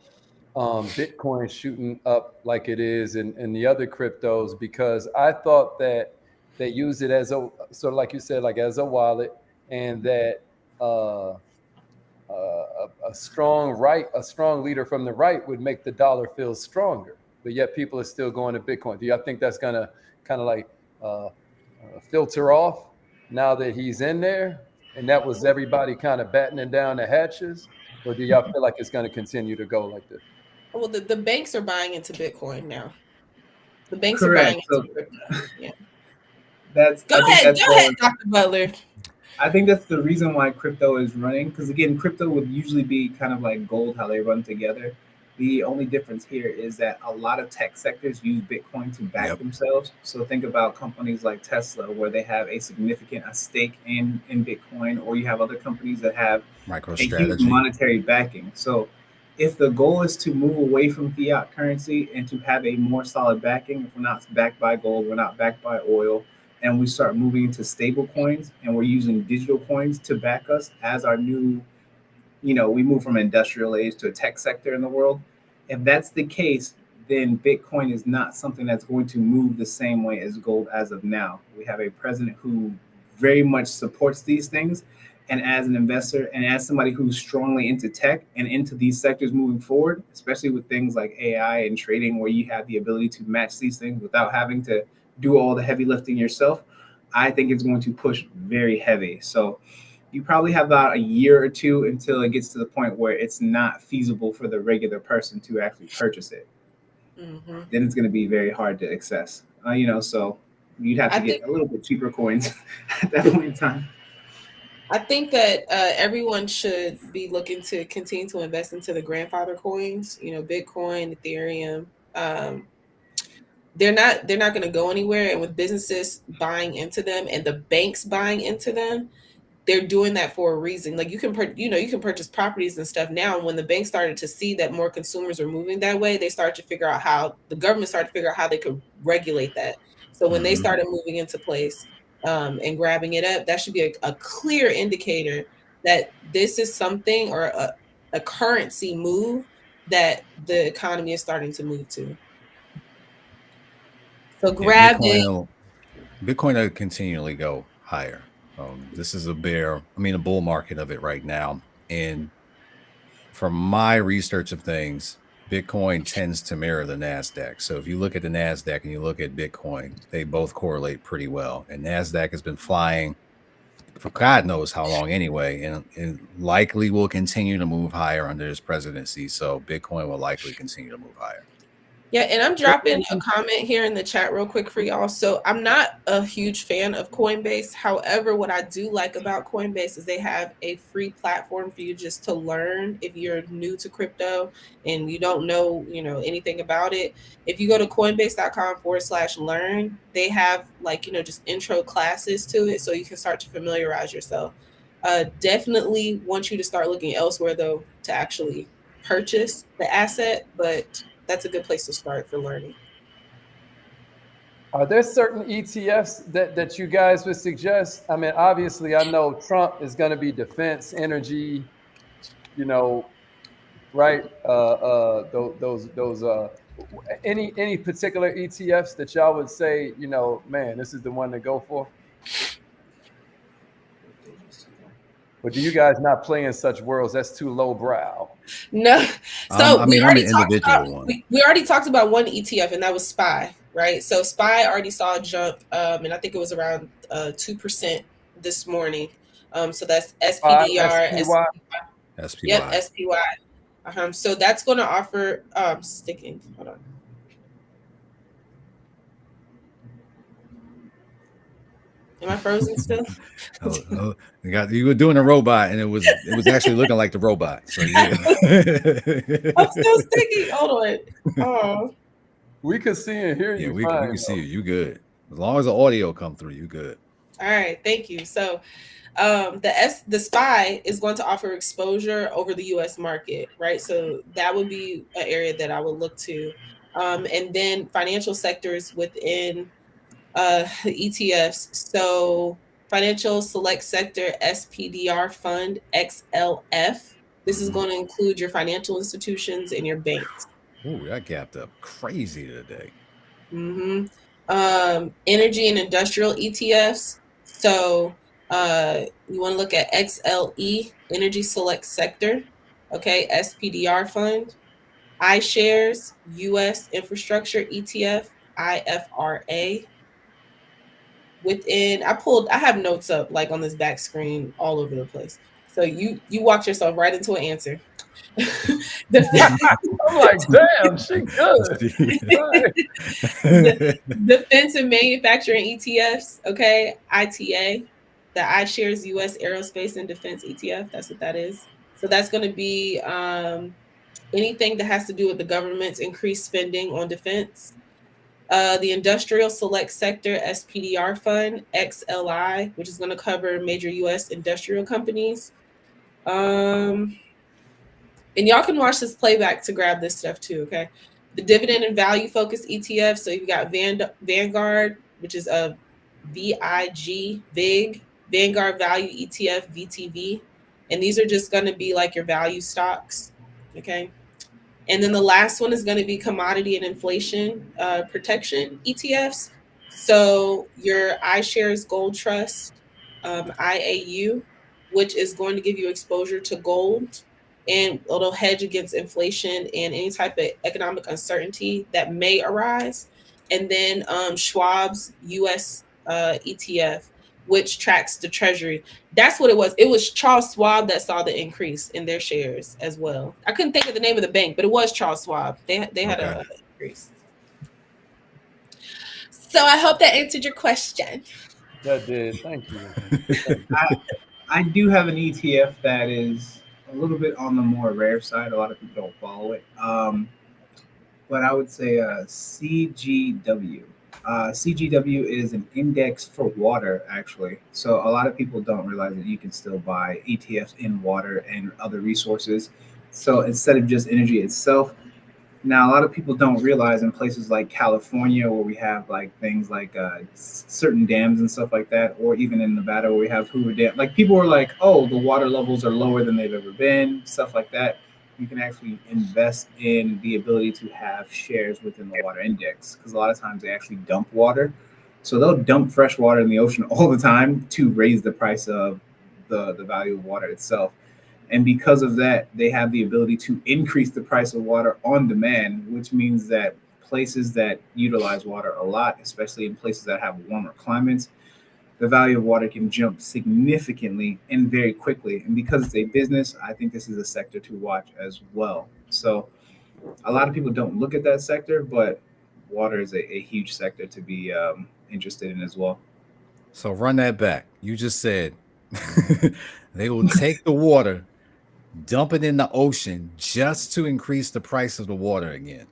Speaker 3: Bitcoin shooting up like it is and the other cryptos, because I thought that they use it as a sort of like you said, like as a wallet, and that uh, a strong leader from the right would make the dollar feel stronger. But yet people are still going to Bitcoin. Do y'all think that's gonna kind of like filter off now that he's in there, and that was everybody kind of battening down the hatches, or do y'all feel like it's going to continue to go like this?
Speaker 1: Well, the banks are buying into Bitcoin now. The banks are buying
Speaker 4: Correct.
Speaker 1: into
Speaker 4: So
Speaker 1: crypto. Yeah.
Speaker 4: that's
Speaker 1: Go
Speaker 4: I think
Speaker 1: ahead.
Speaker 4: that's
Speaker 1: Go ahead,
Speaker 4: the
Speaker 1: Dr. Butler.
Speaker 4: I think that's the reason why crypto is running. Because again, crypto would usually be kind of like gold, how they run together. The only difference here is that a lot of tech sectors use Bitcoin to back
Speaker 2: Yep.
Speaker 4: themselves. So think about companies like Tesla, where they have a significant a stake in Bitcoin, or you have other companies that have a huge
Speaker 2: MicroStrategy.
Speaker 4: monetary backing. So if the goal is to move away from fiat currency and to have a more solid backing, if we're not backed by gold, we're not backed by oil, and we start moving into stable coins and we're using digital coins to back us as our new, we move from industrial age to a tech sector in the world. If that's the case, then Bitcoin is not something that's going to move the same way as gold as of now. We have a president who very much supports these things. And as an investor and as somebody who's strongly into tech and into these sectors moving forward, especially with things like AI and trading, where you have the ability to match these things without having to do all the heavy lifting yourself, I think it's going to push very heavy. So you probably have about a year or two until it gets to the point where it's not feasible for the regular person to actually purchase it.
Speaker 1: Hmm.
Speaker 4: Then it's going to be very hard to access. So you'd have
Speaker 1: I
Speaker 4: to
Speaker 1: think
Speaker 4: get a little bit cheaper coins at that point in time.
Speaker 1: I think that everyone should be looking to continue to invest into the grandfather coins. Bitcoin, Ethereum. They're not going to go anywhere, and with businesses buying into them and the banks buying into them, they're doing that for a reason. Like you can purchase properties and stuff now. And when the bank started to see that more consumers are moving that way, they started to figure out how the government started to figure out how they could regulate that. So when they
Speaker 2: Hmm.
Speaker 1: started moving into place and grabbing it up, that should be a clear indicator that this is something or a currency move that the economy is starting to move to. So
Speaker 2: Yeah,
Speaker 1: grab it.
Speaker 2: Bitcoin will continually go higher. This is a bull market of it right now. And from my research of things, Bitcoin tends to mirror the NASDAQ. So if you look at the NASDAQ and you look at Bitcoin, they both correlate pretty well. And NASDAQ has been flying for God knows how long anyway, and likely will continue to move higher under his presidency. So Bitcoin will likely continue to move higher.
Speaker 1: Yeah, and I'm dropping a comment here in the chat real quick for y'all. So I'm not a huge fan of Coinbase. However, what I do like about Coinbase is they have a free platform for you just to learn if you're new to crypto and you don't know, anything about it. If you go to coinbase.com/learn, they have like, just intro classes to it so you can start to familiarize yourself. Definitely want you to start looking elsewhere though to actually purchase the asset, but that's a good place to start for learning.
Speaker 3: Are there certain ETFs that you guys would suggest? I mean, obviously, I know Trump is going to be defense, energy, you know, right? Those any particular ETFs that y'all would say, man, this is the one to go for? But do you guys not play in such worlds? That's too lowbrow.
Speaker 1: No, so
Speaker 2: I
Speaker 1: we
Speaker 2: mean, I'm
Speaker 1: already
Speaker 2: an
Speaker 1: talked about
Speaker 2: individual one.
Speaker 1: we already talked about one ETF, and that was SPY, right? So SPY already saw a jump, and I think it was around 2% this morning. So that's SPDR,
Speaker 3: SPY.
Speaker 1: yep,
Speaker 2: SPY.
Speaker 1: SPY. So that's going to offer sticking. Hold on. Am I frozen still?
Speaker 2: You were doing a robot, and it was actually looking like the robot. So yeah,
Speaker 1: I'm still sticking. Hold on. Oh.
Speaker 3: We could see and hear
Speaker 2: yeah,
Speaker 3: you
Speaker 2: we
Speaker 3: fine.
Speaker 2: can see you. You good as long as the audio come through. You good.
Speaker 1: All right, thank you. So the SPY is going to offer exposure over the US market, right? So that would be an area that I would look to. And then financial sectors within ETFs. So financial select sector SPDR fund XLF. This is going to include your financial institutions and your banks.
Speaker 2: Ooh, that gapped up crazy today.
Speaker 1: Mm-hmm. Energy and industrial ETFs. So you want to look at XLE, Energy Select Sector, okay, SPDR Fund, iShares, US Infrastructure ETF, IFRA. I have notes up like on this back screen all over the place. So you walked yourself right into an answer.
Speaker 3: I'm like, damn, she good.
Speaker 1: Defense and manufacturing ETFs, okay, ITA, the iShares US Aerospace and Defense ETF. That's what that is. So that's going to be anything that has to do with the government's increased spending on defense. The Industrial Select Sector SPDR Fund, XLI, which is going to cover major US industrial companies. And y'all can watch this playback to grab this stuff too, okay? The dividend and value focused ETF. So you've got Vanguard, which is a VIG, Vanguard Value ETF, VTV. And these are just going to be like your value stocks, okay? And then the last one is going to be commodity and inflation protection ETFs. So your iShares Gold Trust, IAU, which is going to give you exposure to gold and it'll hedge against inflation and any type of economic uncertainty that may arise. And then Schwab's US ETF, which tracks the treasury. That's what it was. It was Charles Schwab that saw the increase in their shares as well. I couldn't think of the name of the bank, but it was Charles Schwab. They had
Speaker 2: Okay.
Speaker 1: a increase. So I hope that answered your question.
Speaker 3: That did. Thank you.
Speaker 4: I do have an ETF that is a little bit on the more rare side. A lot of people don't follow it. But I would say CGW. CGW is an index for water, actually. So a lot of people don't realize that you can still buy ETFs in water and other resources. So instead of just energy itself, now a lot of people don't realize in places like California, where we have like things like certain dams and stuff like that, or even in Nevada where we have Hoover Dam, like people are like, oh, the water levels are lower than they've ever been, stuff like that. You can actually invest in the ability to have shares within the water index, because a lot of times they actually dump water. So they'll dump fresh water in the ocean all the time to raise the price of the value of water itself. And because of that, they have the ability to increase the price of water on demand, which means that places that utilize water a lot, especially in places that have warmer climates, the value of water can jump significantly and very quickly. And because it's a business, I think this is a sector to watch as well. So A lot of people don't look at that sector, but water is a huge sector to be interested in as well.
Speaker 2: So run that back. You just said they will take the water, dump it in the ocean just to increase the price of the water again.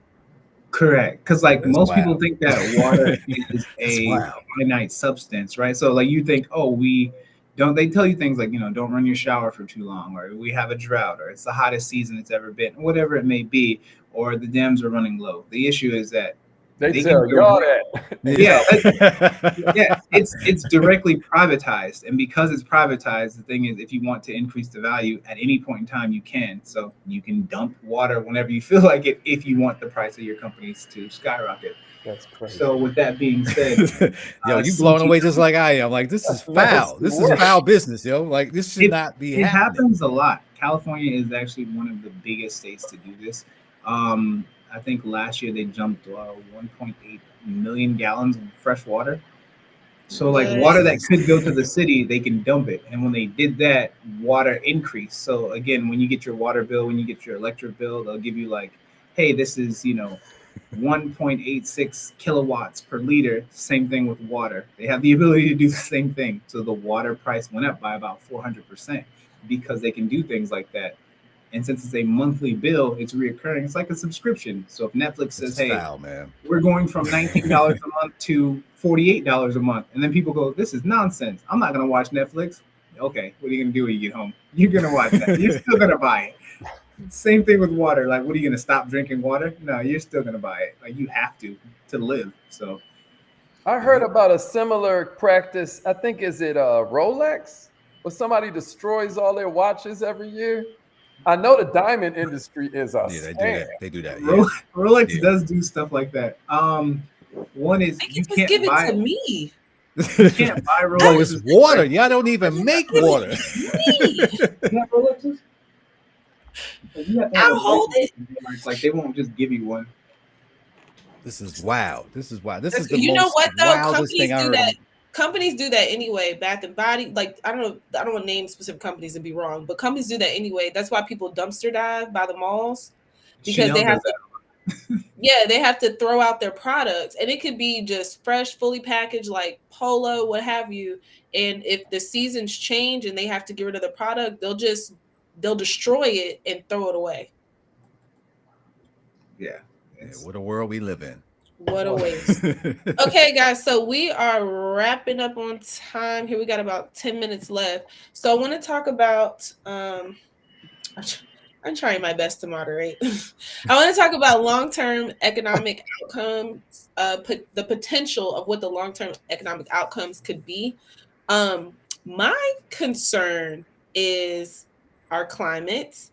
Speaker 4: Correct, because like
Speaker 2: That's
Speaker 4: most people
Speaker 2: wild.
Speaker 4: think that water is
Speaker 2: That's
Speaker 4: a
Speaker 2: wild.
Speaker 4: finite substance, right? So like you think, oh, we don't. They tell you things like don't run your shower for too long, or we have a drought, or it's the hottest season it's ever been, whatever it may be, or the dams are running low. The issue is that
Speaker 3: They
Speaker 4: they can
Speaker 3: tell y'all
Speaker 4: direct.
Speaker 3: that. And
Speaker 4: Yeah,
Speaker 3: y'all,
Speaker 4: yeah, it's directly privatized, and because it's privatized, the thing is, if you want to increase the value at any point in time, you can. So you can dump water whenever you feel like it, if you want the price of your companies to skyrocket.
Speaker 3: that's crazy.
Speaker 4: So with that being said,
Speaker 2: Yo, you blown away just
Speaker 4: CTO,
Speaker 2: like I am. Like, this is
Speaker 3: That's nasty
Speaker 2: foul. This is
Speaker 3: work.
Speaker 2: foul business, yo. Like, this should
Speaker 4: it
Speaker 2: not be
Speaker 4: it
Speaker 2: happening.
Speaker 4: happens a lot. California is actually one of the biggest states to do this. I think last year they jumped 1.8 million gallons of fresh water. So like
Speaker 1: What?
Speaker 4: water that
Speaker 2: Jesus.
Speaker 4: could go to the city, they can dump it. And when they did that, water increased. So again, when you get your water bill, when you get your electric bill, they'll give you like, hey, this is 1.86 kilowatts per liter. Same thing with water. They have the ability to do the same thing. So the water price went up by about 400% because they can do things like that. And since it's a monthly bill, it's reoccurring. It's like a subscription. So if Netflix
Speaker 2: This
Speaker 4: says,
Speaker 2: is
Speaker 4: hey,
Speaker 2: foul, man.
Speaker 4: we're going from $19 a month to $48 a month. And then people go, this is nonsense. I'm not going to watch Netflix. Okay, what are you going to do when you get home? You're going to watch that. You're still going to buy it. Same thing with water. Like, what are you going to stop drinking water? No, you're still going to buy it. Like, you have to live. So,
Speaker 3: I heard about a similar practice. I think is it Rolex, where somebody destroys all their watches every year. I know the diamond industry is a
Speaker 2: Yeah, they do
Speaker 3: scam.
Speaker 2: that. They do that. Yeah.
Speaker 4: Rolex
Speaker 2: Yeah.
Speaker 4: does do stuff like that. One is
Speaker 1: They can just give it to me.
Speaker 4: you can't buy
Speaker 2: Bro, it's
Speaker 4: Rolexes.
Speaker 2: water. Y'all don't even make
Speaker 1: Give
Speaker 2: water.
Speaker 1: it to me.
Speaker 4: You have Rolexes? You have to have a
Speaker 1: I'll hold it.
Speaker 4: license. Like they won't just give you one.
Speaker 2: This is wild. This is wild. This is the
Speaker 1: You know
Speaker 2: most
Speaker 1: what though?
Speaker 2: wildest thing
Speaker 1: Companies
Speaker 2: I
Speaker 1: do
Speaker 2: heard.
Speaker 1: that. Companies do that anyway. Bath and Body, like I don't want to name specific companies and be wrong, but companies do that anyway. That's why people dumpster dive by the malls because
Speaker 4: Chanel
Speaker 1: they
Speaker 4: does
Speaker 1: have to. Yeah, they have to throw out their products, and it could be just fresh, fully packaged, like Polo, what have you. And if the seasons change and they have to get rid of the product, they'll destroy it and throw it away.
Speaker 4: Yeah.
Speaker 2: Yeah, what a world we live in.
Speaker 1: What a
Speaker 3: Wow.
Speaker 1: waste. Okay, guys, so we are wrapping up on time here. We got about 10 minutes left. So I want to talk about I'm trying my best to moderate. I want to talk about long-term economic outcomes, the potential of what the long-term economic outcomes could be. Um, my concern is our climate.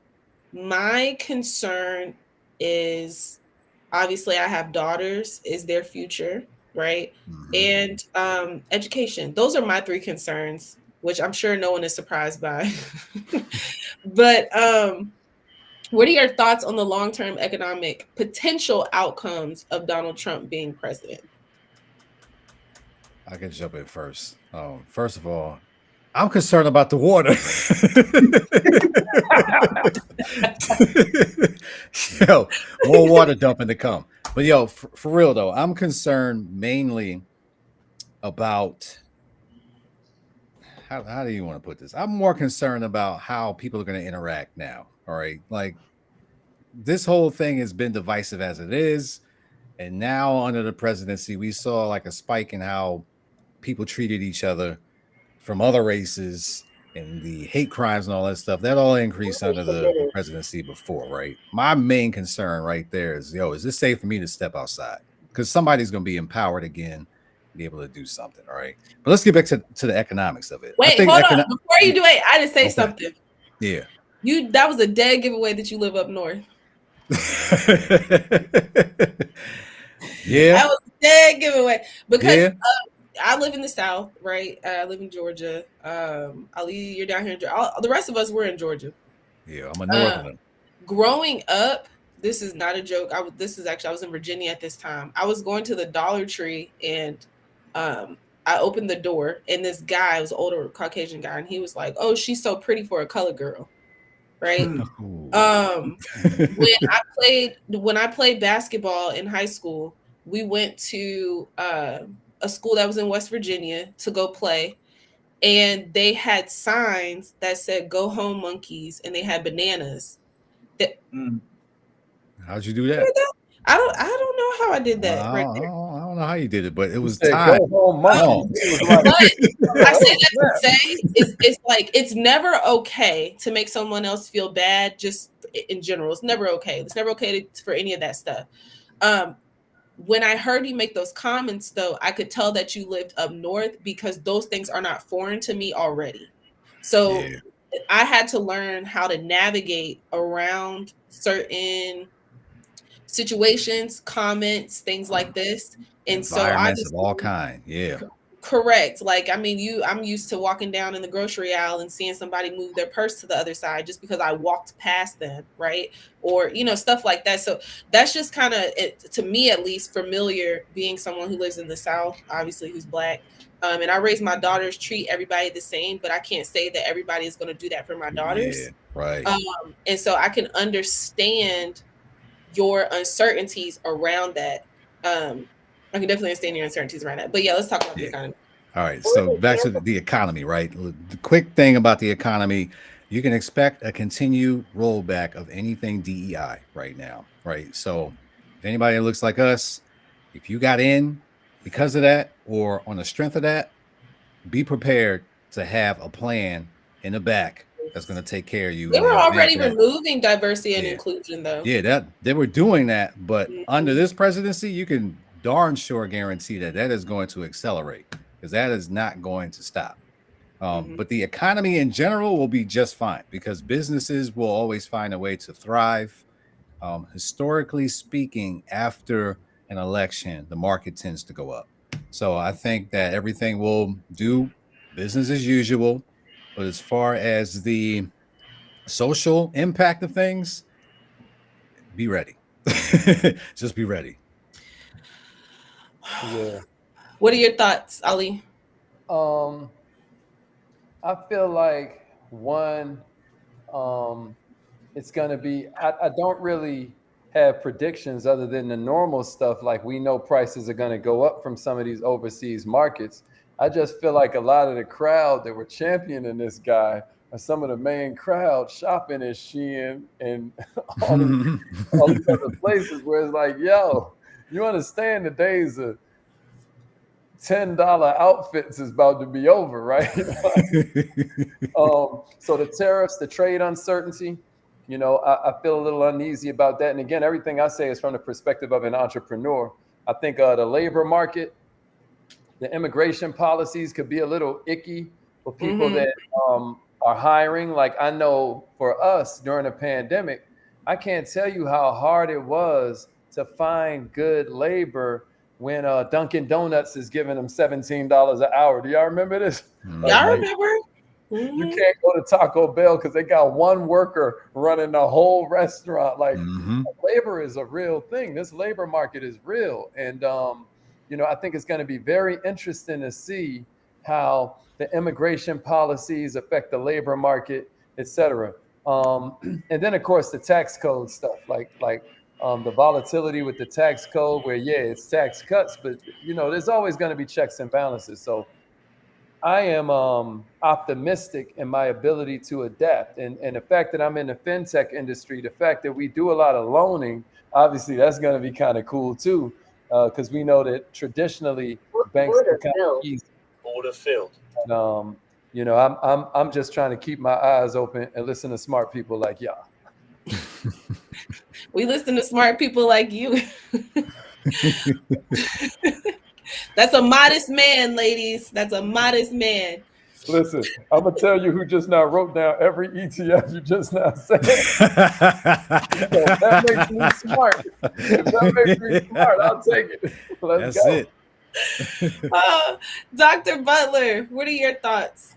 Speaker 1: My concern is obviously I have daughters, is their future, right?
Speaker 2: Mhm.
Speaker 1: And education. Those are my three concerns, which I'm sure no one is surprised by. But what are your thoughts on the long-term economic potential outcomes of Donald Trump being president?
Speaker 2: I can jump in first. First of all, I'm concerned about the water. Yo, more water dumping to come. But yo, for real though, I'm concerned mainly about how do you want to put this? I'm more concerned about how people are going to interact now. All right. Like this whole thing has been divisive as it is. And now under the presidency, we saw like a spike in how people treated each other from other races and the hate crimes and all that stuff. That all increased under the presidency before, right? My main concern right there is, yo, is this safe for me to step outside? Because somebody's going to be empowered again, be able to do something, all right? But let's get back to the economics of it. I
Speaker 1: Wait,
Speaker 2: think
Speaker 1: hold on. Before you do it, I just say
Speaker 2: okay.
Speaker 1: something.
Speaker 2: Yeah.
Speaker 1: That was a dead giveaway that you live up north.
Speaker 2: Yeah.
Speaker 1: That was a dead giveaway because
Speaker 2: Yeah.
Speaker 1: I live in the South, right? I live in Georgia. Ali, you're down here. The rest of us, we're in Georgia.
Speaker 2: Yeah. I'm a northerner.
Speaker 1: Growing up, this is not a joke. I was in Virginia at this time. I was going to the Dollar Tree and I opened the door and this guy was an older Caucasian guy and he was like, "Oh, she's so pretty for a colored girl." right?
Speaker 2: Ooh.
Speaker 1: When I played basketball in high school, we went to a school that was in West Virginia to go play, and they had signs that said "Go home, monkeys," and they had bananas. That
Speaker 4: Mm.
Speaker 2: How'd you do that?
Speaker 1: I don't know how I did
Speaker 2: Well,
Speaker 1: that right there.
Speaker 2: I don't know how you did it, but it
Speaker 3: You
Speaker 2: was
Speaker 3: said
Speaker 2: time.
Speaker 3: go home, monkey.
Speaker 2: Oh.
Speaker 3: It was like,
Speaker 1: But I say
Speaker 3: oh,
Speaker 1: that to
Speaker 3: snap.
Speaker 1: say is it's like it's never okay to make someone else feel bad. Just in general, it's never okay. It's never okay for any of that stuff. Um, when I heard you make those comments, though, I could tell that you lived up north because those things are not foreign to me already. So
Speaker 2: Yeah.
Speaker 1: I had to learn how to navigate around certain situations, comments, things like this. And so
Speaker 2: Environments of
Speaker 1: obviously,
Speaker 2: all kind. Yeah.
Speaker 1: correct. Like, I mean, I'm used to walking down in the grocery aisle and seeing somebody move their purse to the other side just because I walked past them, right? Or, stuff like that. So that's just kind of, to me at least, familiar being someone who lives in the South, obviously, who's Black. And I raise my daughters, treat everybody the same, but I can't say that everybody is going to do that for my
Speaker 2: Yeah.
Speaker 1: daughters.
Speaker 2: Right.
Speaker 1: And so I can understand your uncertainties around that. I can definitely understand your uncertainties around that. But yeah, let's talk about the
Speaker 2: Yeah.
Speaker 1: economy.
Speaker 2: All right. So back to the economy, right? The quick thing about the economy, you can expect a continued rollback of anything DEI right now, right? So if anybody looks like us, if you got in because of that or on the strength of that, be prepared to have a plan in the back that's going to take care of you
Speaker 1: They
Speaker 2: in the
Speaker 1: were
Speaker 2: event
Speaker 1: already
Speaker 2: that,
Speaker 1: removing diversity and
Speaker 2: yeah,
Speaker 1: inclusion, though.
Speaker 2: yeah, that they were doing that, but under
Speaker 1: Mhm.
Speaker 2: this presidency, you can darn sure guarantee that that is going to accelerate because that is not going to stop.
Speaker 1: Mhm.
Speaker 2: But the economy in general will be just fine because businesses will always find a way to thrive. Historically speaking, after an election, the market tends to go up. So I think that everything will do business as usual. But as far as the social impact of things, be ready. Just be ready.
Speaker 3: Yeah.
Speaker 1: What are your thoughts, Ali?
Speaker 3: Um, I feel like one, um, it's gonna be. I don't really have predictions other than the normal stuff. Like we know prices are gonna go up from some of these overseas markets. I just feel like a lot of the crowd that were championing this guy are some of the main crowd shopping at Shein and all these all these other places where it's like, yo, you understand the days of $10 outfits is about to be over, right? So the tariffs, the trade uncertainty, I feel a little uneasy about that. And again, everything I say is from the perspective of an entrepreneur. I think the labor market, the immigration policies could be a little icky for people
Speaker 1: Mm-hmm.
Speaker 3: that are hiring. Like I know for us during the pandemic, I can't tell you how hard it was to find good labor when Dunkin' Donuts is giving them $17 an hour. Do y'all remember this?
Speaker 1: Y'all
Speaker 3: Like
Speaker 1: remember?
Speaker 3: you
Speaker 1: Mm-hmm.
Speaker 3: can't go to Taco Bell because they got one worker running the whole restaurant. Like labor is a real thing. This labor market is real. And, I think it's going to be very interesting to see how the immigration policies affect the labor market, et cetera. And then, of course, the tax code stuff, like the volatility with the tax code where, yeah, it's tax cuts, but, there's always going to be checks and balances. So I am optimistic in my ability to adapt. And the fact that I'm in the fintech industry, the fact that we do a lot of loaning, obviously that's going to be kind of cool too, because we know that traditionally banks are kind of easy.
Speaker 6: Order filled.
Speaker 3: And, I'm just trying to keep my eyes open and listen to smart people like y'all.
Speaker 1: We listen to smart people like you. That's a modest man, ladies. That's a modest man.
Speaker 3: Listen, I'm gonna tell you who just now wrote down every ETF you just now said. So if that makes me smart. If that makes me smart, I'll take it. Let's
Speaker 2: That's
Speaker 3: go.
Speaker 2: it.
Speaker 1: Dr. Butler, what are your thoughts?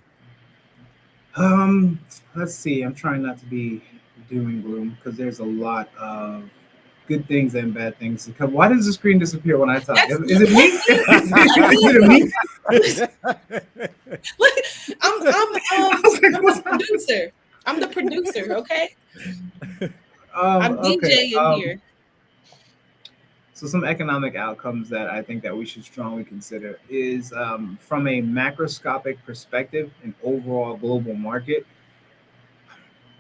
Speaker 4: Let's see. I'm trying not to be doom and gloom because there's a lot of good things and bad things. Why does the screen disappear when I talk? Is it me? Is it me?
Speaker 1: I'm a producer. I'm the producer, okay? I'm
Speaker 4: Okay.
Speaker 1: DJ in here.
Speaker 4: So some economic outcomes that I think that we should strongly consider is from a macroscopic perspective, an overall global market,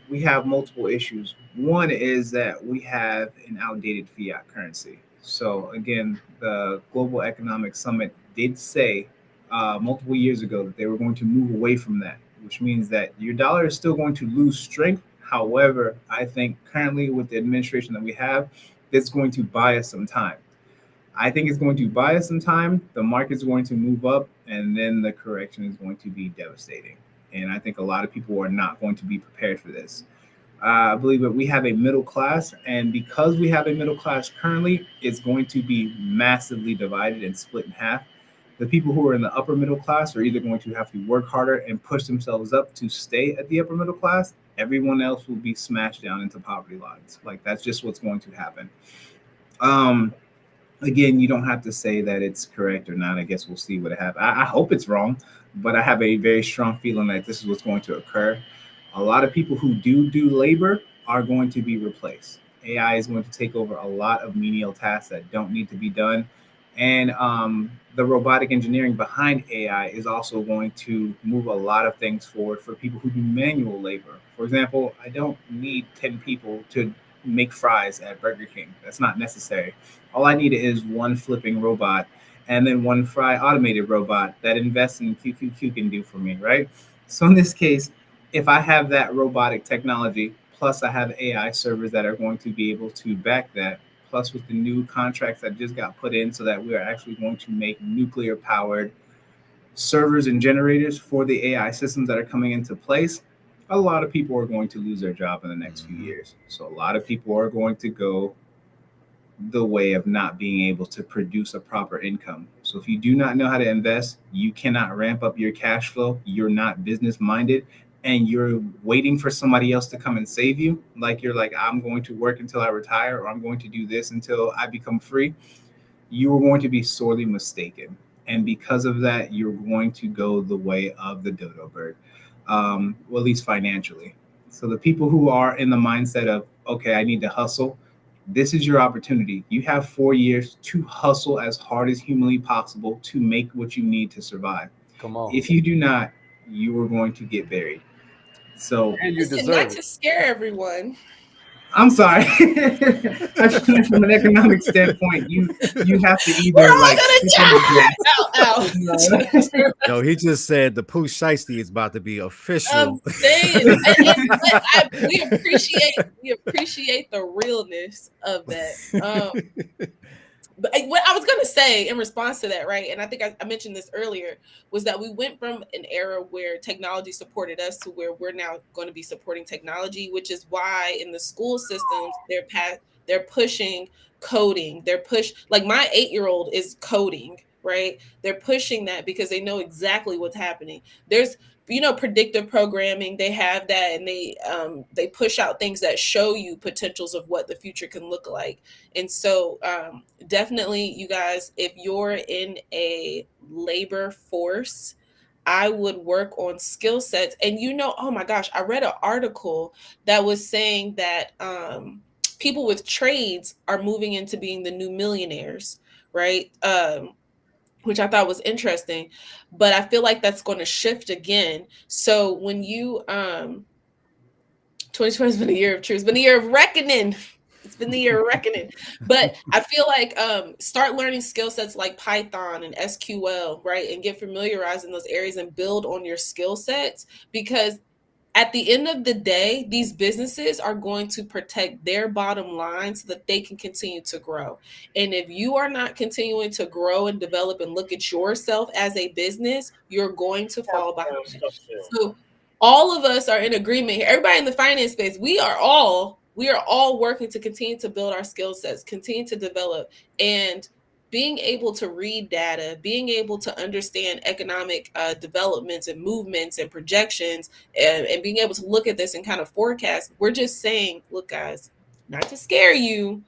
Speaker 4: we have multiple issues. One is that we have an outdated fiat currency. So again, the Global Economic Summit did say multiple years ago that they were going to move away from that, which means that your dollar is still going to lose strength. However, I think currently with the administration that we have, it's going to buy us some time. I think it's going to buy us some time. The market's going to move up, and then the correction is going to be devastating. And I think a lot of people are not going to be prepared for this. I believe that we have a middle class, and because we have a middle class currently, it's going to be massively divided and split in half. The people who are in the upper middle class are either going to have to work harder and push themselves up to stay at the upper middle class. Everyone else will be smashed down into poverty lines. Like that's just what's going to happen. Um, Again, you don't have to say that it's correct or not. I guess we'll see what happens. I hope it's wrong, but I have a very strong feeling that this is what's going to occur. A lot of people who do labor are going to be replaced. AI is going to take over a lot of menial tasks that don't need to be done. And the robotic engineering behind AI is also going to move a lot of things forward for people who do manual labor. For example, I don't need 10 people to make fries at Burger King. That's not necessary. All I need is one flipping robot and then one fry automated robot that invests in QQQ can do for me, right? So in this case, if I have that robotic technology, plus I have AI servers that are going to be able to back that, plus with the new contracts that just got put in so that we are actually going to make nuclear powered servers and generators for the AI systems that are coming into place, a lot of people are going to lose their job in the next few
Speaker 2: Mhm.
Speaker 4: years. So a lot of people are going to go the way of not being able to produce a proper income. So if you do not know how to invest, you cannot ramp up your cash flow, you're not business minded, and you're waiting for somebody else to come and save you. Like you're like, I'm going to work until I retire, or I'm going to do this until I become free. You are going to be sorely mistaken. And because of that, you're going to go the way of the dodo bird, well, at least financially. So the people who are in the mindset of, okay, I need to hustle, this is your opportunity. You have 4 years to hustle as hard as humanly possible to make what you need to survive.
Speaker 3: Come on.
Speaker 4: If you do not, you are going to get buried. So
Speaker 3: And you
Speaker 1: Listen, not
Speaker 3: deserve
Speaker 1: to
Speaker 3: it.
Speaker 1: scare everyone.
Speaker 4: I'm sorry. I just meant from an economic standpoint, you have to
Speaker 1: We're
Speaker 4: either
Speaker 1: all
Speaker 4: like
Speaker 1: gonna
Speaker 4: sit on the
Speaker 1: die.
Speaker 4: bench.
Speaker 1: Ow, ow.
Speaker 2: Yo, he just said the Pooh Shiesty is about to be
Speaker 1: I'm
Speaker 2: official.
Speaker 1: saying, but we appreciate the realness of that. But what I was going to say in response to that, right? And I think I mentioned this earlier, was that we went from an era where technology supported us to where we're now going to be supporting technology, which is why in the school systems they're pushing coding. They're like my 8-year-old is coding, right? They're pushing that because they know exactly what's happening. There's predictive programming, they have that, and they push out things that show you potentials of what the future can look like. And so definitely, you guys, if you're in a labor force, I would work on skill sets. And oh my gosh, I read an article that was saying that people with trades are moving into being the new millionaires, right? Which I thought was interesting, but I feel like that's going to shift again. So when you 2020 has been a year of truth. It's been a year of reckoning. It's been the year of reckoning. But I feel like start learning skill sets like Python and SQL, right? And get familiarized in those areas and build on your skill sets, because at the end of the day, these businesses are going to protect their bottom line so that they can continue to grow. And if you are not continuing to grow and develop and look at yourself as a business, you're going to fall behind. So all of us are in agreement here. Everybody in the finance space, we are all working to continue to build our skill sets, continue to develop, and being able to read data, being able to understand economic developments and movements and projections, and being able to look at this and kind of forecast. We're just saying, look, guys, not to scare you,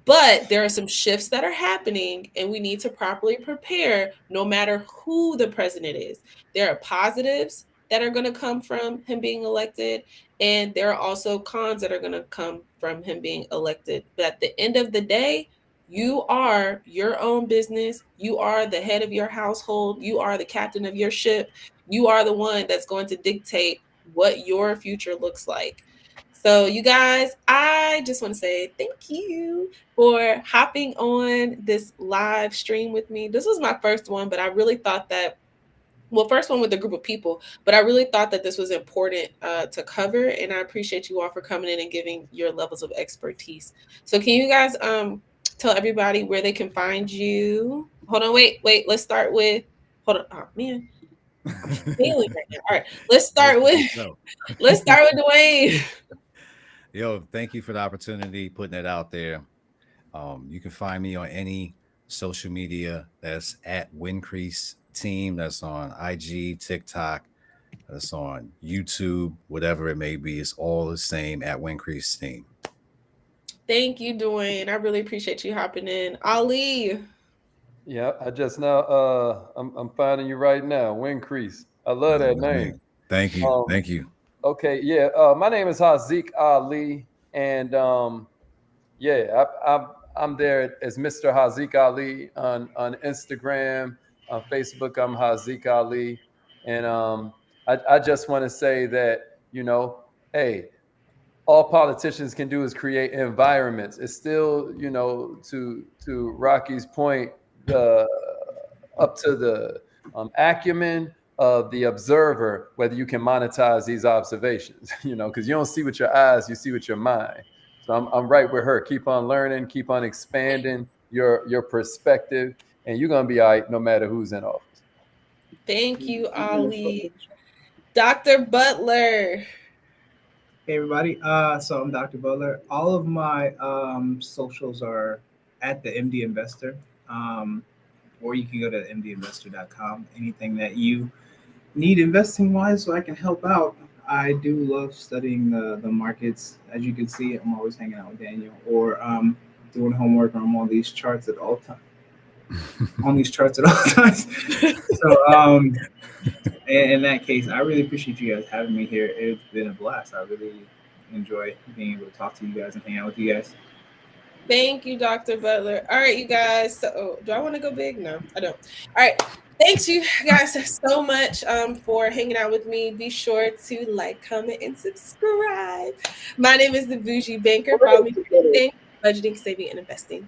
Speaker 1: but there are some shifts that are happening, and we need to properly prepare no matter who the president is. There are positives, that are going to come from him being elected, and there are also cons that are going to come from him being elected. But at the end of the day, you are your own business. You are the head of your household. You are the captain of your ship. You are the one that's going to dictate what your future looks like. So, you guys, I just want to say thank you for hopping on this live stream with me. This was my first one, but I really thought that, well, first one with a group of people, but I really thought that this was important to cover, and I appreciate you all for coming in and giving your levels of expertise. So, can you guys tell everybody where they can find you? Hold on, wait. Let's start with. Hold on, oh man, I'm failing right now. All right, let's start with. Let's start with Dwayne.
Speaker 2: Yo, thank you for the opportunity, putting it out there. You can find me on any social media. That's at Wincrease Team. That's on IG, TikTok. That's on YouTube, whatever it may be. It's all the same at Wincrease Team.
Speaker 1: Thank you, Dwayne. I really appreciate you hopping in. Ali.
Speaker 3: Yeah, I just now I'm finding you right now. Wincrease. I love that
Speaker 2: That's me.
Speaker 3: name.
Speaker 2: Thank you.
Speaker 3: Um
Speaker 2: Thank you.
Speaker 3: okay, yeah. My name is Haziq Ali, and yeah, I'm there as Mr. Haziq Ali on Instagram, on Facebook. I'm Haziq Ali, and I just want to say that, hey, all politicians can do is create environments. It's still, to Rocky's point, the up to the acumen of the observer whether you can monetize these observations. Because you don't see with your eyes, you see with your mind. So I'm right with her. Keep on learning, keep on expanding your perspective, and you're gonna be all right no matter who's in office.
Speaker 1: Thank you, Ali. Dr. Butler.
Speaker 4: Hey everybody, so I'm Dr. Butler. All of my socials are at the MD Investor, or you can go to mdinvestor.com. Anything that you need investing wise, so I can help out. I do love studying the markets. As you can see, I'm always hanging out with Daniel or doing homework on all these charts at all times. On these charts at all times. So in that case, I really appreciate you guys having me here. It's been a blast. I really enjoy being able to talk to you guys and hang out with you guys.
Speaker 1: Thank you, Dr. Butler. All right, you guys. So, do I want to go big? No, I don't. All right. Thanks, you guys, so much for hanging out with me. Be sure to like, comment, and subscribe. My name is the Bougie Banker. Follow me for everything budgeting, saving, and investing.